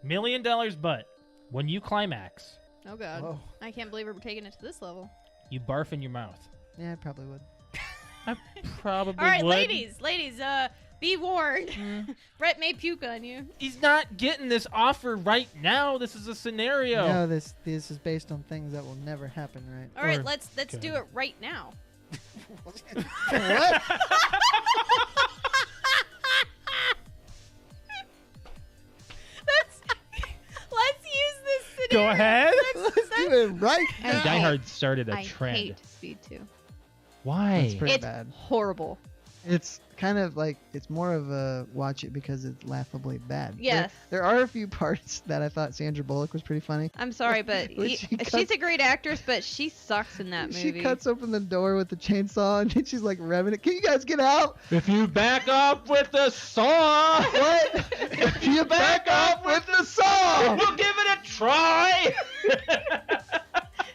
$1 million, but when you climax, Oh, God. Whoa. I can't believe we're taking it to this level. you barf in your mouth. Yeah, I probably would. I probably All right, would. ladies, be warned. Brett may puke on you. He's not getting this offer right now. This is a scenario. No, this is based on things that will never happen, right? All right, Or- let's okay. do it right now. What? Let's use this scenario. Go ahead. Let's do it right And now. Die Hard started a I trend. hate Speed 2. Why? That's pretty It's bad. horrible. It's kind of like, it's more of a watch it because it's laughably bad. Yes. There are a few parts that I thought Sandra Bullock was pretty funny. I'm sorry, but When she she's cuts- a great actress, but she sucks in that movie. She cuts open the door with the chainsaw and she's like revving it. Can you guys get out? If you back up with the saw, What? If you back up with the saw! we'll give it a try.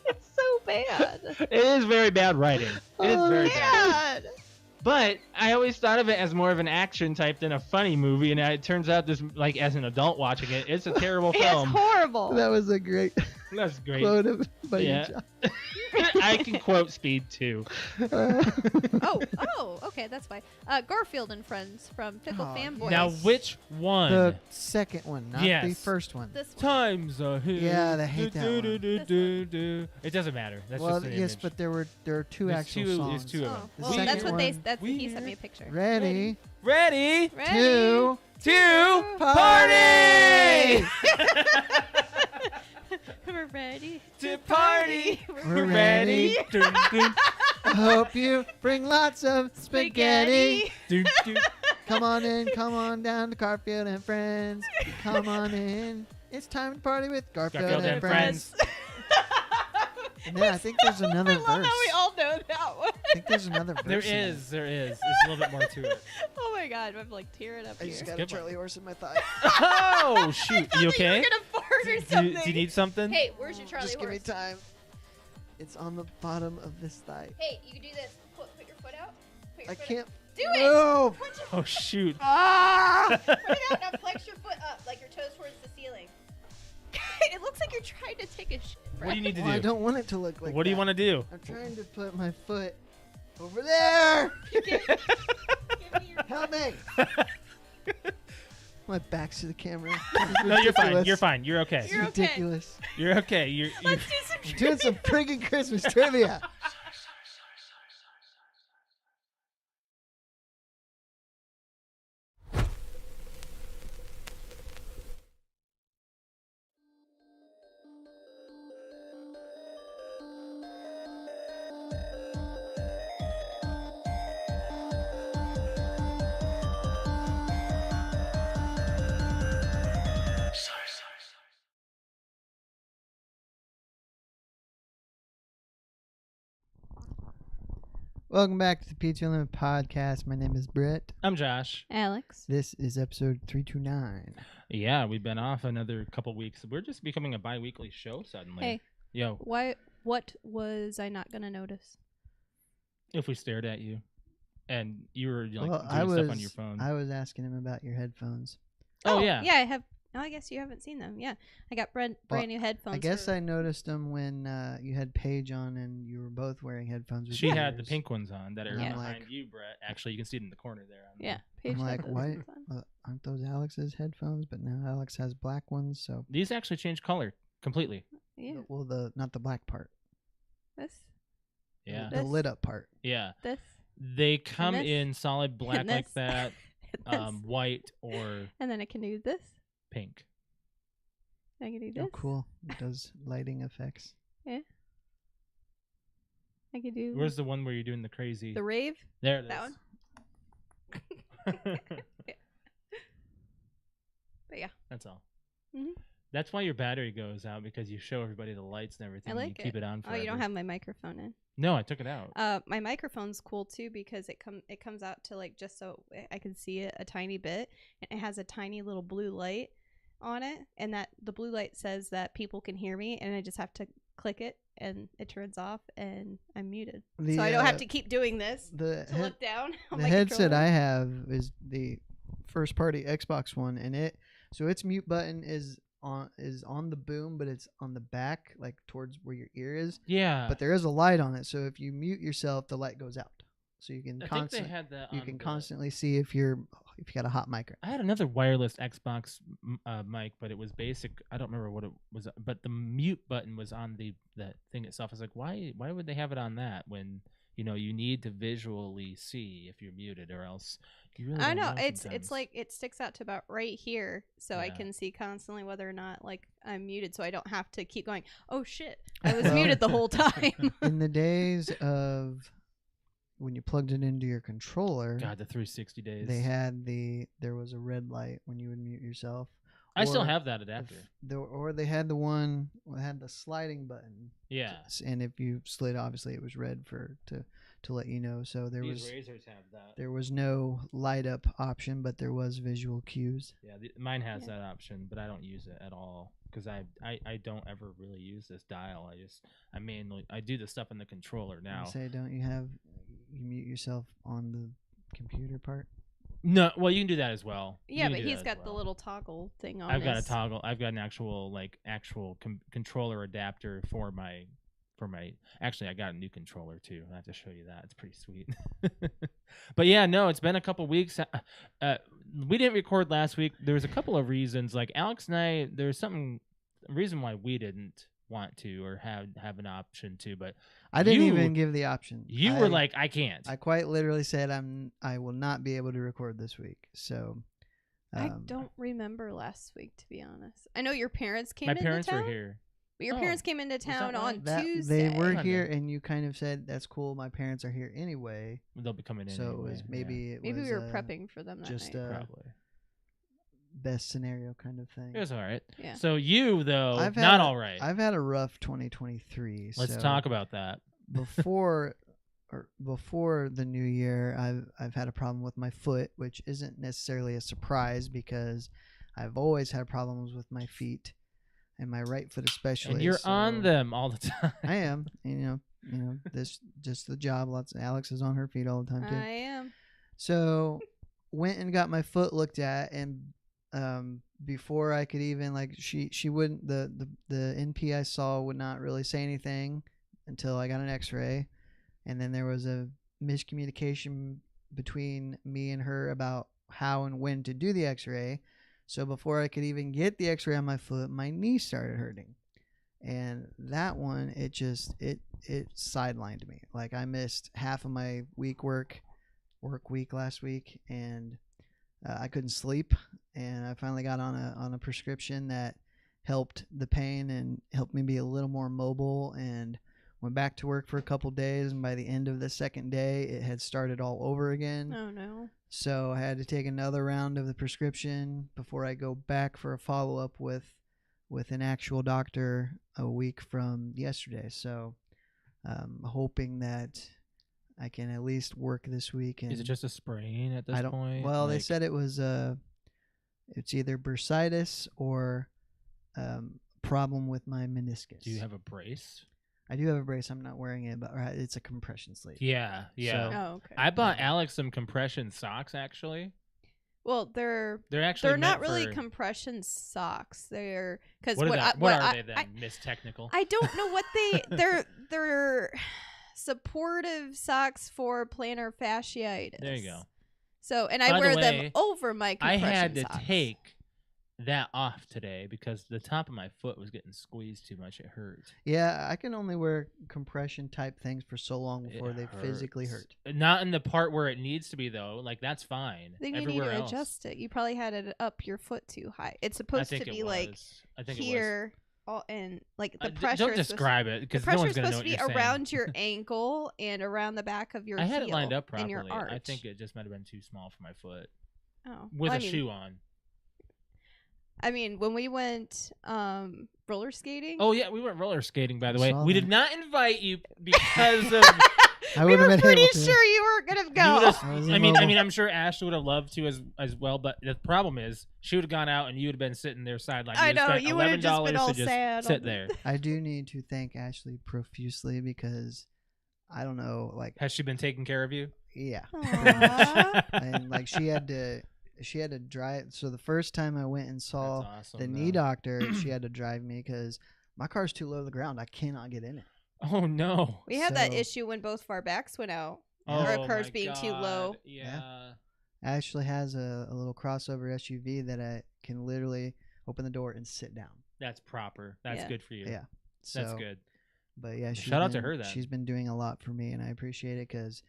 It's so bad. It is very bad writing. It is very bad. Bad. But I always thought of it as more of an action type than a funny movie, and it turns out this, like, as an adult watching it, it's a terrible It's film. horrible. That was a great That's great. quote of by Yeah. you, I can quote Speed too. John. Okay, that's fine. Garfield and Friends from Pickle Oh, Fanboys. Now, which one? The second one, not the Yes. first one. This one. Times are here. Yeah, I hate that one. It doesn't matter. That's Well, just an yes, image. but there are two There's actual two- songs. there's two of them. Oh, The well, second that's what they. one, That's he sent me a picture. Ready? Ready Ready. Two. to Party! We're ready to party. We're ready. Dun, dun, I hope you bring lots of spaghetti. dun, dun. Come on down to Garfield and Friends. Come on in. It's time to party with Garfield, Garfield and and Friends. Friends. And then I think there's another I verse. love how we all know that one. I think there's another verse. There in it. is. There's a little bit more to it. Oh my God, I'm like tearing up I here. just got a Skip one. Charlie horse in my thigh. Oh shoot! You You okay? were gonna fart or Do something. you need something? Hey, where's your Charlie Just give me horse? time. It's on the bottom of this thigh. Hey, you can do this. Put your foot out. Put your I foot can't. Out. Do it. Move. Put your Oh shoot! Ah! Put it out. Now flex your foot up, like your toes towards the ceiling. It looks like you're trying to take a shit. What do you need to Well, I do? don't want it to look like What do you that. want to do? I'm trying to put my foot over there. Give me your. Help me. My back's to the camera. No, you're fine. You're fine. You're okay. It's You're okay. ridiculous. You're okay. You're Let's do some. I'm doing some friggin' Christmas trivia. Welcome back to the PTOUnlimited podcast. My name is Britt. I'm Josh. Alex. This is episode 329. Yeah, we've been off another couple weeks. We're just becoming a bi-weekly show suddenly. Hey, Yo, why? What was I not gonna notice? if we stared at you and you were like Well, doing stuff on your phone. I was asking him about your headphones. Oh, yeah. Yeah, I have. Oh, I guess you haven't seen them. Yeah, I got brand new headphones. I guess for- I noticed them when you had Paige on and you were both wearing headphones. With She had the ears. pink ones on that are Yeah. behind Like- you, Brett. Actually, you can see it in the corner there. Yeah, I'm Paige had like, those why? ones on. Aren't those Alex's headphons? But now Alex has black ones. So, These actually change color completely. Yeah, well, not the black part. this, Yeah. The This- lit up part. Yeah. this, They come this, in solid black and like this, that, this. white or And then I can do this. pink. I can do this. Oh, cool. It does lighting effects. I can do Where's the one where you're doing the crazy? the rave. There it That is. one. But yeah, That's all. Mhm. That's why your battery goes out, because you show everybody the lights and everything. I and like you keep it on Oh, forever. you don't have my microphone in. No, I took it out. My microphone's cool too because it comes out to like just so I can see it a tiny bit, and it has a tiny little blue light on it, and that the blue light says that people can hear me, and I just have to click it and it turns off and I'm muted, so I don't have to keep doing this The to look down. On the my headset controller. I have is the first party Xbox one, and its mute button is on the boom, but it's on the back, like towards where your ear is. Yeah. But there is a light on it, so if you mute yourself, the light goes out. So you can I think they had that. you on can the- constantly see if you got a hot mic. I had another wireless Xbox mic, but it was basic. I don't remember what it was, but the mute button was on the thing itself. I was like, why would they have it on that when you need to visually see if you're muted, or else you really I don't know sometimes. it's like it sticks out to about right here, so I Yeah. can see constantly whether or not like I'm muted, so I don't have to keep going, oh shit, I was Well- muted the whole time. In the days of when you plugged it into your controller, God, the 360 days. there was a red light when you would mute yourself. I still Or have that adapter. or they had the one that had the sliding button. Yeah. And if you slid, obviously it was red to let you know. So These razors have that. there was no light up option, but there was visual cues. Yeah, mine has Yeah. that option, but I don't use it at all because I don't ever really use this dial. I mainly do the stuff in the controller now. You say, don't you mute yourself on the computer part? No, well, you can do that as well. You Yeah, can but do he's that as got the well. little toggle thing on. I've got a his- toggle. I've got an actual controller adapter for my. Actually, I got a new controller too. I have to show you that. It's pretty sweet. But yeah, no, it's been a couple weeks. We didn't record last week. There was a couple of reasons. Like Alex and I, there's a reason why we didn't want to or have an option to. But I didn't You- even give the option. you were like, I can't. I quite literally said I will not be able to record this week. So I don't remember last week, to be honest. I know your parents came My into parents town. were here. But your Oh, parents came into that town on right? Tuesday. They were Monday. here, and you kind of said that's cool. My parents are here anyway, They'll be coming in. so it anyway, was yeah, maybe Maybe was we were prepping for them that just night. probably. best scenario kind of thing. It was all right. Yeah. So you though, I've had not a- all right. I've had a rough 2023. Let's so talk about that. before the new year. I've had a problem with my foot, which isn't necessarily a surprise because I've always had problems with my feet and my right foot especially. And you're on so- them all the time. I am. You know, this just the job. Alex is on her feet all the time too. I am. So went and got my foot looked at, and before I could even she wouldn't the NP I saw would not really say anything until I got an X-ray, and then there was a miscommunication between me and her about how and when to do the X-ray. So before I could even get the X-ray on my foot, my knee started hurting. And that one, it sidelined me. Like I missed half of my work week last week, and I couldn't sleep. And I finally got on a prescription that helped the pain and helped me be a little more mobile. And went back to work for a couple days. And by the end of the second day, it had started all over again. Oh no. So I had to take another round of the prescription before I go back for a follow-up with an actual doctor a week from yesterday. So hoping that I can at least work this week. And Is it just a sprain at this point? Well, they said it was it's either bursitis or problem with my meniscus. Do you have a brace? I do have a brace. I'm not wearing it, but it's a compression sleeve. Yeah, yeah. So- Oh, okay. I bought Alex some compression socks. Actually, Well, they're actually they're not meant really for- compression socks. They're because What, what are I, they then? I, Miss Technical. I don't know what they're supportive socks for plantar fasciitis. There you go. So, and By I the wear way, them over my I compression had to socks. take that off today because the top of my foot was getting squeezed too much. It hurt. Yeah, I can only wear compression type things for so long It before they physically hurt. Not in the part where it needs to be though. Like that's fine. Then you need Everywhere to else, adjust it. You probably had it up your foot too high. It's I supposed think to it be like was. I think it here, all and like the was. pressure. Don't is supposed- describe it The because no pressure one's is gonna know supposed what to be you're saying. around your ankle and around the back of your I had it lined heel up properly. and your arch. I think it just might have been too small for my foot Oh. with Well, a I mean, shoe on. I mean, when we went roller skating. Oh yeah, we went roller skating by the way. Saw We that. did not invite you because of. I we would've were been pretty able to. sure you weren't gonna You go. would've- I was I mean, immobile. I'm sure Ashley would have loved to as well, but the problem is she would have gone out and you would have been sitting there sideline. I You would've know, spent you would've just been $11 all to just sad sit on the- there. I do need to thank Ashley profusely because I don't know, like, Has she been taking care of you? yeah, Aw. and like she had to she had to drive. So the first time I went and saw That's awesome, the knee doctor, she had to drive me because my car's too low to the ground. I cannot get in it. Oh no. We had that So- issue when both of our backs went out. Oh, Our cars my being too God. low. Yeah. It actually has a little crossover SUV that I can literally open the door and sit down. That's proper. That's Yeah. good for you. Yeah. So, That's good. But yeah, Shout out to her then. She's been doing a lot for me, and I appreciate it because,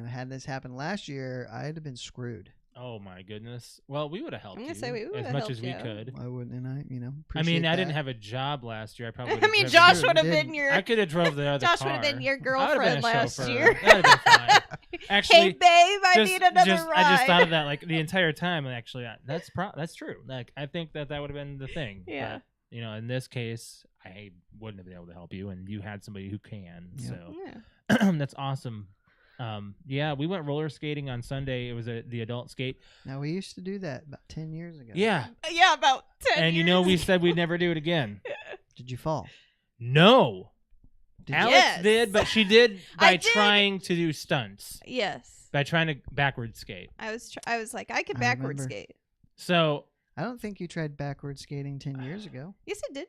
had this happened last year, I'd have been screwed. Oh my goodness. Well, we would have helped I'm you gonna say we would've as much as helped we you. could. I wouldn't, and I I appreciate mean, I didn't that. have a job last year. I probably. I would've mean, driven- Josh Sure, would have you been did. your I could have drove the other Josh car. would have been your I would've been girlfriend a last chauffeur. year. That'd have been fine. Actually, Hey, babe, I need another ride. I just thought of that like the entire time. And actually, that's true. Like I think that would have been the thing. Yeah. But, in this case, I wouldn't have been able to help you, and you had somebody who can. Yep. So Yeah. that's awesome. Yeah, we went roller skating on Sunday. It was the adult skate. Now, we used to do that about 10 years ago. Yeah, Yeah, about 10 and years. we said we'd never do it again. Did you fall? No, Did Alex Yes. did, but she did I by did. trying to do stunts, Yes. by trying to backward skate. I was like, I could I backward remember. skate. So I don't think you tried backward skating 10 years ago. Yes, it did.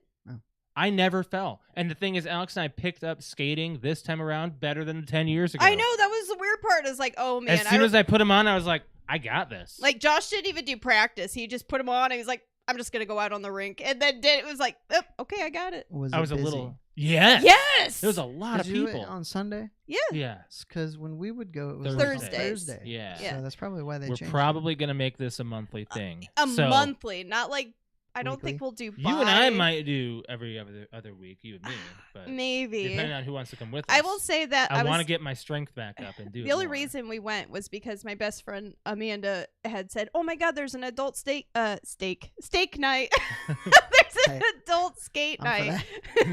I never fell. And the thing is, Alex and I picked up skating this time around better than 10 years ago. I know, that was the weird part. Is like, oh man, As soon as I put him on, I was like, I got this. like Josh didn't even do practice. He just put him on and he was like, I'm just gonna go out on the rink. And then it was like, oh, okay, I got it. Was I it was a busy? little. Yes. Yes. There was a lot Did of you do it people. on Sunday? Yeah. Yeah. Because when we would go, it was Thursdays. like on Thursday. Yeah. Yeah. So that's probably why they We're changed probably going to make this a monthly thing. A So, monthly, not like I don't think Weekly? we'll do. You and I bi- might do every other week, you and me. But maybe. depending on who wants to come with us. I will say that I was want to get my strength back up and do it the only more. reason we went was because my best friend Amanda had said, "Oh my God, there's an adult steak night. There's an Hey, adult skate I'm for night."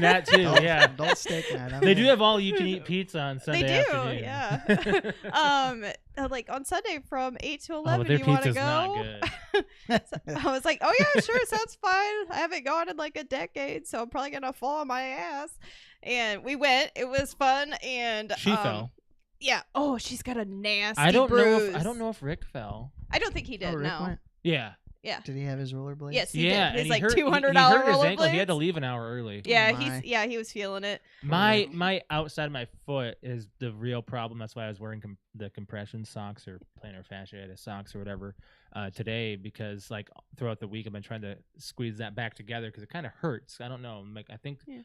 That too, Adult- yeah. Adult steak night. I'm They do in. have all you can eat pizza on Sunday They do, afternoon. yeah. Like on Sunday from 8 to Oh, 11. but their you want to pizza's not go? good. I was like, "Oh yeah, sure, sounds fine. I haven't gone in like a decade, so I'm probably gonna fall on my ass." And we went. It was fun, and She fell. Yeah. Oh, she's got a nasty I don't bruise. know if Rick fell. I don't think he did. Oh, Rick no. went? Yeah. Yeah. Did he have his rollerblades? Yes, he Yeah, did. His and like he hurt, $200 he hurt his ankle. He had to rollerblades. leave an hour early. Yeah, my. he was feeling it. My outside of my foot is the real problem. That's why I was wearing the compression socks or plantar fasciitis socks or whatever today, because like throughout the week I've been trying to squeeze that back together because it kind of hurts. I don't know. I think Yeah.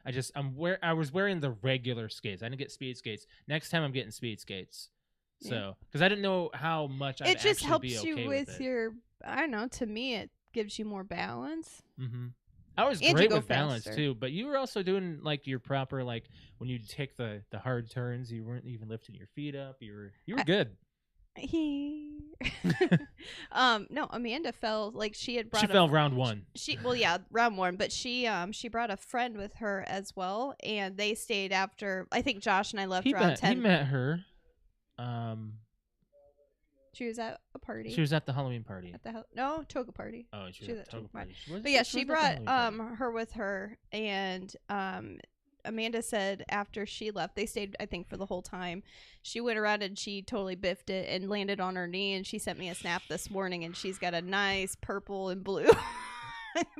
I was wearing the regular skates. I didn't get speed skates. Next time I'm getting speed skates. Yeah. So because I didn't know how much I'd It just actually helps be okay you with with it. your. I don't know. To me, it gives you more balance. Mm-hmm. I was And you great go with balance faster. too, but you were also doing like your proper like when you take the hard turns, you weren't even lifting your feet up. You were good. No, Amanda fell. Like she had brought. She fell round one. Round one, but she brought a friend with her as well, and they stayed after. I think Josh and I left around He 10. met her. She was at a party. She was at the Halloween party. at the toga party. Oh, she she was was at at the Toga Toga party. But yeah, she she was at the brought Halloween party. her with her, and Amanda said after she left, they stayed I think for the whole time. She went around and she totally biffed it and landed on her knee, and she sent me a snap this morning, and she's got a nice purple and blue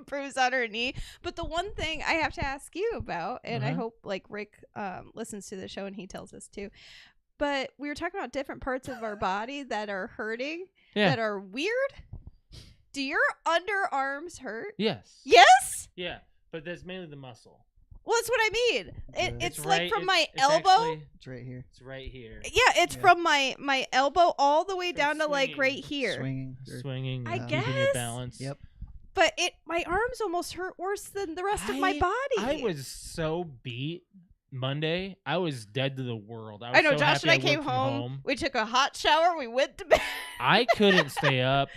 bruise on her knee. But the one thing I have to ask you about, and I Uh-huh. hope like Rick listens to the show and he tells us too. But we were talking about different parts of our body that are hurting, Yeah. that are weird. Do your underarms hurt? Yes. Yes? Yeah, but that's mainly the muscle. Well, that's what I mean. It's It's like right- from my it's elbow. actually- It's right here. it's right here. Yeah, it's Yeah. from my elbow all the way From down to like swinging. right here. Swinging. or- Swinging, I and keeping your guess. balance. Yep. But my arms almost hurt worse than the rest of my body. I was so beat Monday. I was dead to the world. I know so Josh and I happy came worked from home. We took a hot shower. We went to bed. I couldn't stay up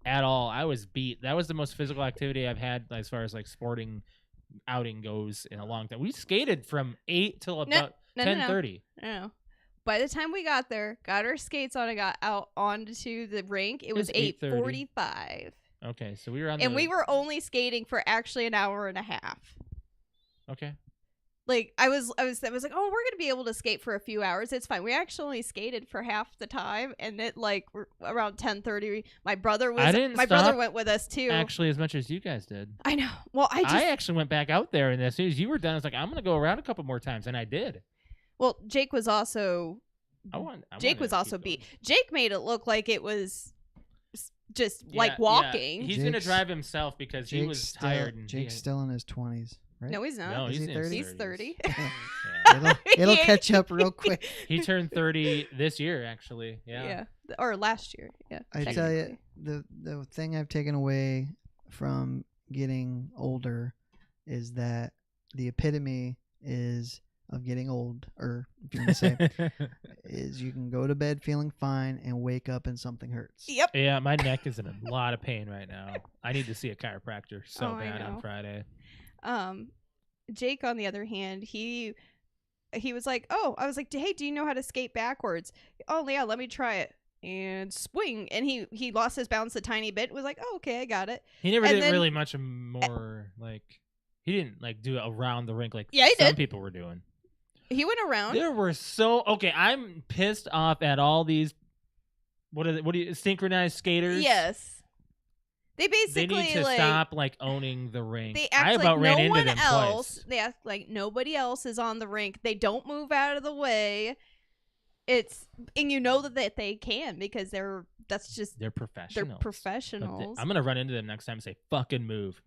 at all. I was beat. That was the most physical activity I've had as far as like sporting outing goes in a long time. We skated from 8 till about No. 10:30. No. By the time we got there, got our skates on and got out onto the rink, it was was 8:30. 8:45. Okay, so we were on And the, we were only skating for actually an hour and a half. okay. Like I was like, oh, we're gonna be able to skate for a few hours. It's fine. We actually only skated for half the time, and it like around 10:30. My brother went with us too. Actually, as much as you guys did. I know. Well, I actually went back out there, and as soon as you were done, I was like, I'm gonna go around a couple more times, and I did. Well, Jake was also. Jake was also beat. Jake made it look like it was just like walking. Yeah. He's gonna drive himself because he was tired. And Jake's still in his 20s. Right? No, he's not. No, he's 30? He's 30. It'll catch up real quick. He turned 30 this year, actually. Yeah. Or last year. Yeah. I tell you, the thing I've taken away from getting older is that the epitome of getting old, or if you want to say, is you can go to bed feeling fine and wake up and something hurts. Yep. Yeah, my neck is in a lot of pain right now. I need to see a chiropractor so bad on Friday. Jake, on the other hand, he was like, oh, I was like, hey, do you know how to skate backwards? Oh yeah, let me try it. And swing, and he lost his balance a tiny bit. Was like, oh, okay, I got it. He never did really much more like he didn't like do it around the rink like some people were doing. He went around. There were I'm pissed off at all these what do you synchronized skaters? Yes. They basically need to stop like owning the rink. They act I about like ran no into one them else. twice. They act like nobody else is on the rink. They don't move out of the way. And you know that they can because they're professionals. They're professionals. I'm gonna run into them next time and say fucking move.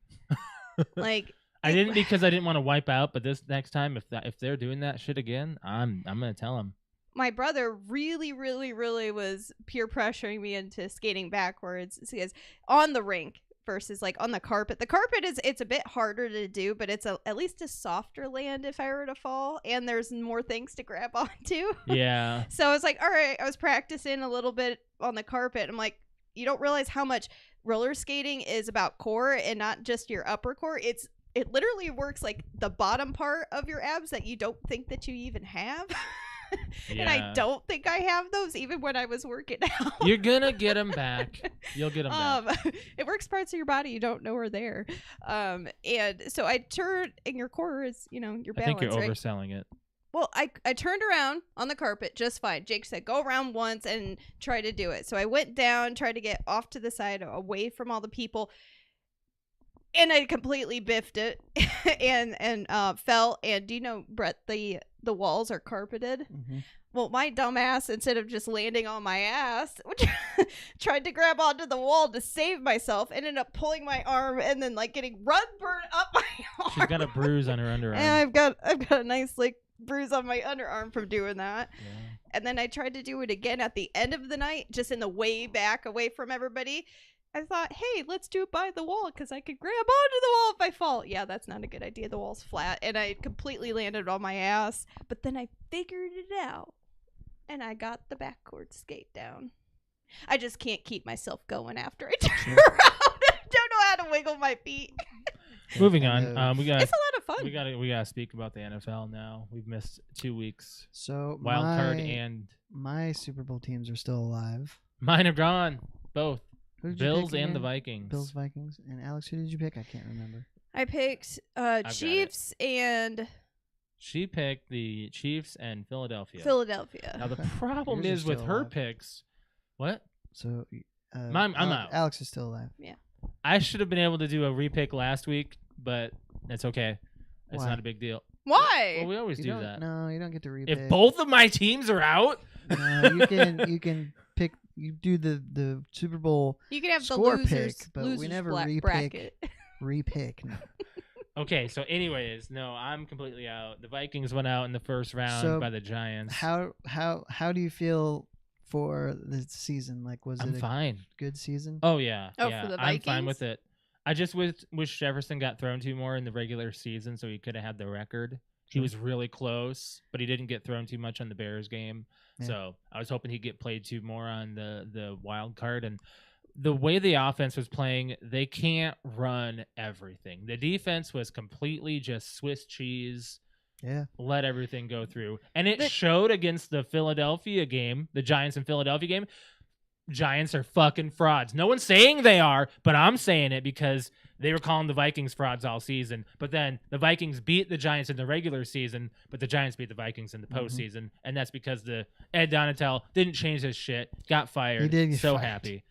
Like I didn't because I didn't want to wipe out, but this next time if they're doing that shit again, I'm gonna tell them. My brother really, really, really was peer pressuring me into skating backwards because on the rink versus like on the carpet. The carpet it's a bit harder to do, but it's at least a softer land if I were to fall, and there's more things to grab onto. Yeah. So I was like, all right, I was practicing a little bit on the carpet. I'm like, you don't realize how much roller skating is about core and not just your upper core. It literally works like the bottom part of your abs that you don't think that you even have. And I don't think I have those even when I was working out. You're gonna get them back. You'll get them back. It works parts of your body you don't know are there. And so I turned, and your core is, your balance, I think you're right? overselling it. Well, I turned around on the carpet just fine. Jake said, go around once and try to do it. So I went down, tried to get off to the side away from all the people. And I completely biffed it and fell. And do you know, Brett, the walls are carpeted? Mm-hmm. Well, my dumbass, instead of just landing on my ass, tried to grab onto the wall to save myself, ended up pulling my arm and then like getting rug burn up my arm. She's got a bruise on her underarm. And I've got a nice like bruise on my underarm from doing that. Yeah. And then I tried to do it again at the end of the night, just in the way back away from everybody. I thought, hey, let's do it by the wall because I could grab onto the wall if I fall. Yeah, that's not a good idea. The wall's flat. And I completely landed on my ass. But then I figured it out. And I got the backboard skate down. I just can't keep myself going after I turn around. I don't know how to wiggle my feet. Moving on. It's a lot of fun. We gotta speak about the NFL now. We've missed 2 weeks. So wild card and my Super Bowl teams are still alive. Mine are gone. Both. Bills and the Vikings. Bills, Vikings, and Alex, who did you pick? I can't remember. I picked Chiefs and. She picked the Chiefs and Philadelphia. Now the problem Yours is with her alive. picks. What? So I'm out. Alex is still alive. Yeah. I should have been able to do a repick last week, but it's okay. It's Why? not a big deal. Why? Well, we always do that. No, you don't get to repick. If both of my teams are out, no, you can pick. You do the Super Bowl. You can have the score losers, pick, but losers we never bracket. repick. No. Okay, so anyways, no, I'm completely out. The Vikings went out in the first round by the Giants. How do you feel for the season? Like, was it a fine. good season? Oh yeah, Oh, yeah. for the I'm fine Vikings? with it. I just wish Jefferson got thrown to more in the regular season, so he could have had the record. He was really close, but he didn't get thrown too much on the Bears game. Yeah. So I was hoping he'd get played too more on the wild card. And the way the offense was playing, they can't run everything. The defense was completely just Swiss cheese. Yeah. Let everything go through. And it showed against the Philadelphia game, the Giants and Philadelphia game. Giants are fucking frauds. No one's saying they are, but I'm saying it because they were calling the Vikings frauds all season, but then the Vikings beat the Giants in the regular season, but the Giants beat the Vikings in the postseason, and that's because the Ed Donatel didn't change his shit, got fired. He did get so fired. happy.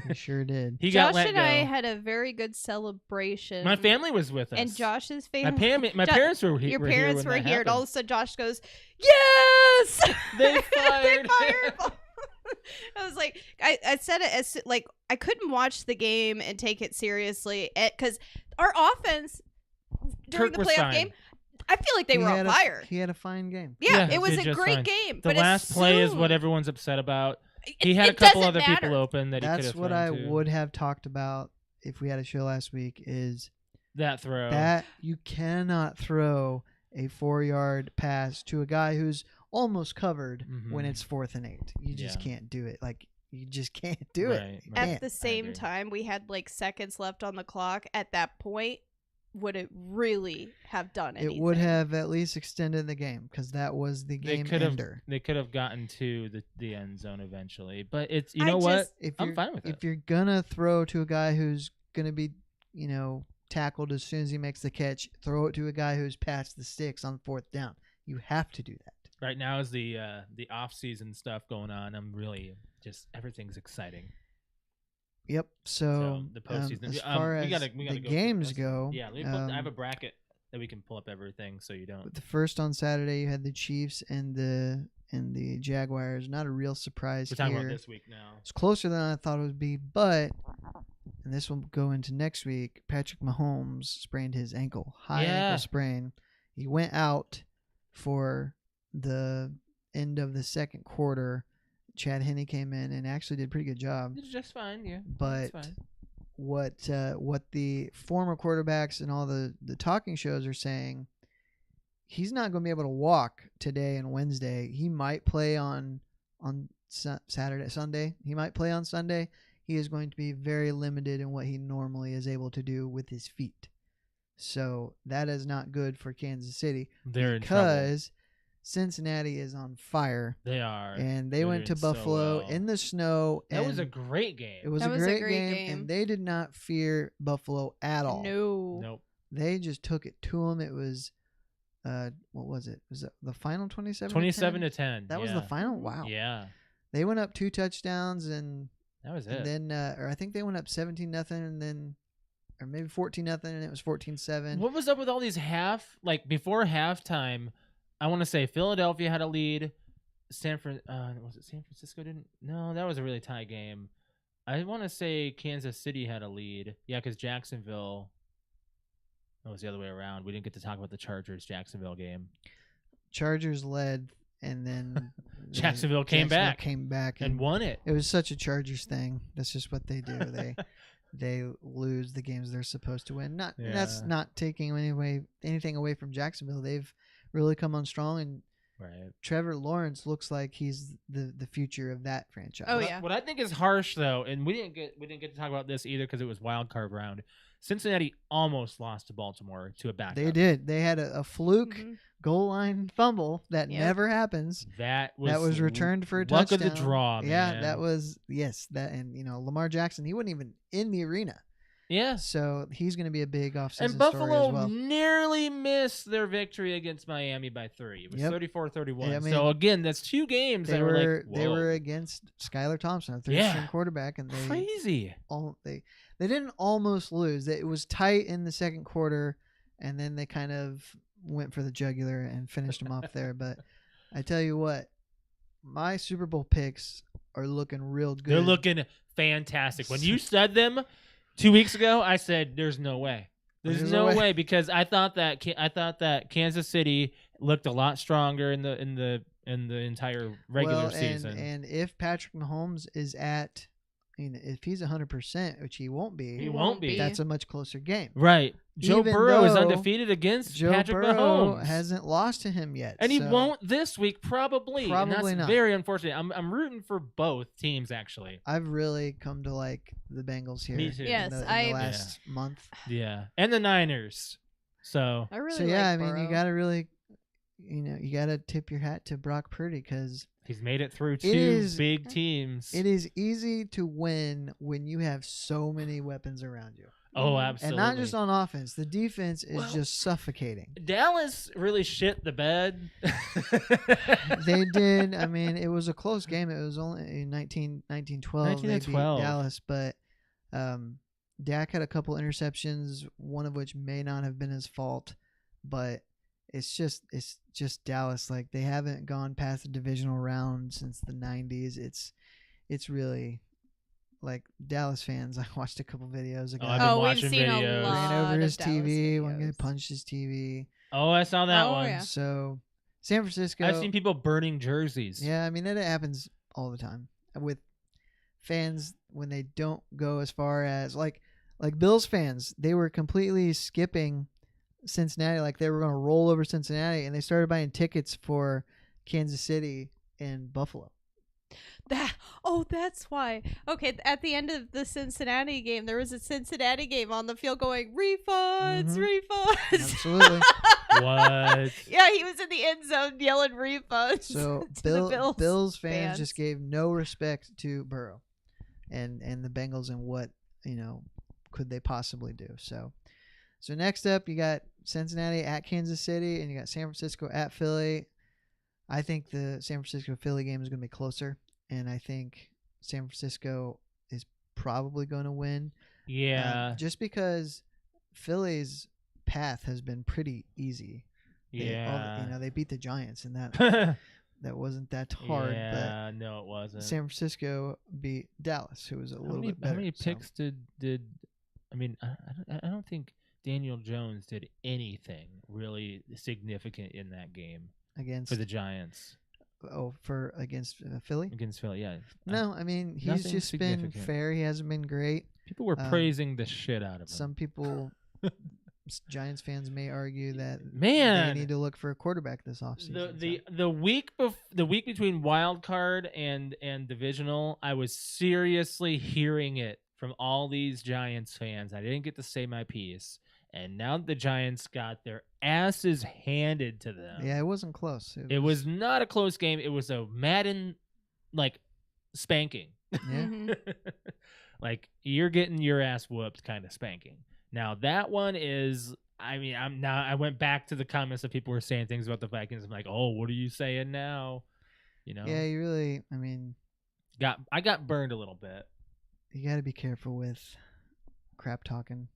He sure did. He got Josh let and go. I had a very good celebration. My family was with us. and Josh's my, family. my parents were here. Your parents were were here, here, and all happened. of a sudden Josh goes, "Yes!" They They fired fired. I was like, I said it as like I couldn't watch the game and take it seriously because our offense during Kirk the was playoff fine. game, I feel like they were on fire. He had a fine game. Yeah, Yeah, it was did a just great fine. game. The but last play is what soon- everyone's upset about. it- He had it a couple doesn't other people matter. open that he could That's have what thrown I to. would have talked about if we had a show last week. Is That throw. that you cannot throw a 4-yard pass to a guy who's almost covered when Mhm. it's 4th and 8. You just Yeah. can't do it. Like you just can't do it. Right, You right. At can't. the same agree. time, we had like seconds left on the clock. At that point, would it really have done anything? It would have at least extended the game because that was the They game could have. ender. They could have gotten to the end zone eventually, but it's you I know what? just- If I'm you're, fine with if it. you're gonna throw to a guy who's gonna be, tackled as soon as he makes the catch, throw it to a guy who's past the sticks on 4th down. You have to do that. Right now is the off season stuff going on. I'm really just everything's exciting. Yep. So, the postseason. as far we as gotta the go through games postseason. go, Yeah, I have a bracket that we can pull up everything so you don't. the first on Saturday you had the Chiefs and the Jaguars. Not a real surprise We're talking here. about this week now. It's closer than I thought it would be, but and this will go into next week. Patrick Mahomes sprained his ankle, high Yeah. ankle sprain. He went out for the end of the second quarter. Chad Henne came in and actually did a pretty good job. It's just fine, yeah. But It's fine. what the former quarterbacks and all the talking shows are saying, he's not going to be able to walk today and Wednesday. He might play on Sunday. He might play on Sunday. He is going to be very limited in what he normally is able to do with his feet. So that is not good for Kansas City They're in trouble. because Cincinnati is on fire. They are. And they They're went to doing so Buffalo well. in the snow. That was a and great game. it was, That a, was a great great game, game. and they did not fear Buffalo at all. No. Nope. They just took it to them. It was, what was it? Was it the final 27? 27 to 10. That was the final. Wow. Yeah. They went up 2 touchdowns, and That was it. then, or I think they went up 17-0, and then, or maybe 14-0, and it was 14-7. What was up with all these before halftime? I want to say Philadelphia had a lead. Was it San Francisco didn't? No, that was a really tie game. I want to say Kansas City had a lead. Yeah, because Jacksonville. That was the other way around. We didn't get to talk about the Chargers Jacksonville game. Chargers led, and then Jacksonville came back and and won it. it was such a Chargers thing. That's just what they do. They lose the games they're supposed to win. That's Yeah. not taking anything away from Jacksonville. They've really come on strong, and Right. Trevor Lawrence looks like he's the future of that franchise. Oh, What I- yeah. What I think is harsh though, and we didn't get to talk about this either because it was wild card round. Cincinnati almost lost to Baltimore to a backup. They did. They had a fluke Mhm. goal line fumble that Yep. never happens. That That was returned for a luck touchdown. of the draw, Yeah, man. that was that, and Lamar Jackson, he wasn't even in the arena, Yeah. so he's going to be a big offseason And story Buffalo as well. nearly missed their victory against Miami by 3. It was Yep. 34-31. Yeah, I mean, so again, that's 2 games They that were like, they whoa, were against Skylar Thompson, a 3rd Yeah. string quarterback, and they crazy. they didn't almost lose. It was tight in the second quarter, and then they kind of went for the jugular and finished them off there. But I tell you what, my Super Bowl picks are looking real good. They're looking fantastic. When you said them 2 weeks ago, I said, "There's no way. There's no way," because I thought that Kansas City looked a lot stronger in the entire regular season. And if Patrick Mahomes is at, if he's 100%, which he won't be, He won't be. that's a much closer game. Right. Joe Even Burrow is though undefeated against Joe Patrick Burrow Mahomes. hasn't lost to him yet, And he so won't this week, probably. And Probably that's not. very unfortunate. I'm rooting for both teams, actually. I've really come to like the Bengals here. Me too. Yes, in the I- last month. Yeah. And the Niners. So I really So yeah, like I mean, you Burrow. gotta really, you gotta tip your hat to Brock Purdy because he's made it through 2 is- big teams. it is easy to win when you have so many weapons around you. Oh, Mhm. absolutely. And not just on offense. The defense is Well- just suffocating. Dallas really shit the bed. They did. I mean, it was a close game. It was only in 1912 they beat 19-12. Dallas, but Dak had a couple interceptions, one of which may not have been his fault, but it's just Dallas. Like, they haven't gone past the divisional round since the 90s. It's really like Dallas fans. I watched a couple videos. A Oh, guy I've been we've watching seen videos. a lot ran over of his Dallas TV. One guy videos. punched his TV. Oh, I saw that Oh, one. yeah. So San Francisco. I've seen people burning jerseys. Yeah, I mean that happens all the time with fans when they don't go as far as like Bills fans. They were completely skipping Cincinnati, like they were going to roll over Cincinnati, and they started buying tickets for Kansas City and Buffalo. That's why. Okay, at the end of the Cincinnati game, there was a Cincinnati game on the field going refunds, refunds. Absolutely. What? Yeah, he was in the end zone yelling refunds. So to the Bills fans just gave no respect to Burrow and the Bengals and what, could they possibly do. So next up you got Cincinnati at Kansas City and you got San Francisco at Philly. I think the San Francisco Philly game is going to be closer, and I think San Francisco is probably going to win. Yeah. Just because Philly's path has been pretty easy. Yeah. They beat the Giants, and that wasn't that hard. Yeah, no, it wasn't. But San Francisco beat Dallas, who was a little bit better. How many so. picks did? I mean, I don't think Daniel Jones did anything really significant in that game against for the Giants. Against Philly? Against Philly, yeah. No, I mean, he's Nothing just been significant. fair. He hasn't been great. People were praising the shit out of him. Some people, Giants fans may argue that Man, they need to look for a quarterback this offseason. the week between wild card and divisional, I was seriously hearing it from all these Giants fans. I didn't get to say my piece, and now the Giants got their asses handed to them. Yeah, it wasn't close. It was not a close game. It was a Madden spanking. Yeah. Like, you're getting your ass whooped kind of spanking. Now that one is, I mean, I went back to the comments that people were saying things about the Vikings. I'm like, oh, what are you saying now? Yeah, you really, I mean, I got burned a little bit. you got to be careful with crap talking,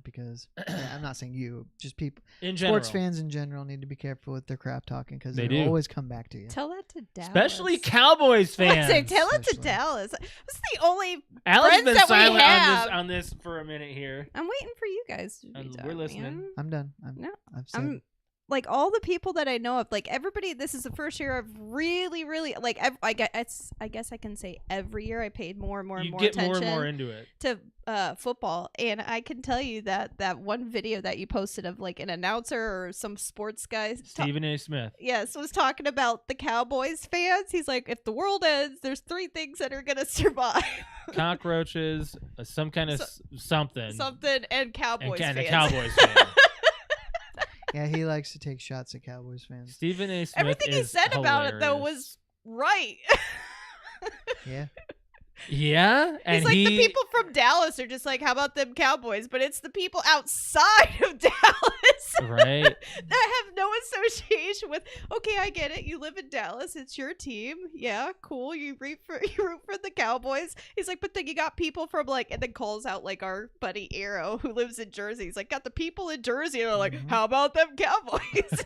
because I'm not saying you, just people, In general, sports fans in general need to be careful with their crap talking because They they'll do. always come back to you. Tell that to Dallas. especially Cowboys fans. Tell it to Especially. Dallas. That's the only. Alex friends been that we silent have. on this for a minute here. I'm waiting for you guys to be And done, we're listening. man. I'm done. No, I've said I'm like all the people that I know of, like everybody. This is the first year I've really, really like. I guess I can say every year I paid more and more and You more get attention more and more into it. to football, and I can tell you that one video that you posted of like an announcer or some sports guy, Stephen A. Smith. yes, was talking about the Cowboys fans. He's like, if the world ends, there's 3 things that are gonna survive: Cockroaches, some kind of something, something, and Cowboys and a fans. Cowboys fan. yeah, he likes to take shots at Cowboys fans. Stephen A. Smith Everything he is said about it though hilarious. was right. Yeah. Yeah, and He's like, the people from Dallas are just like, how about them Cowboys? But it's the people outside of Dallas right. that have no association with. Okay, I get it. You live in Dallas. It's your team. Yeah, cool. You root for the Cowboys. He's like, but then you got people from like, and then calls out like our buddy Arrow who lives in Jersey. He's like, got the people in Jersey. And they're like, how about them Cowboys?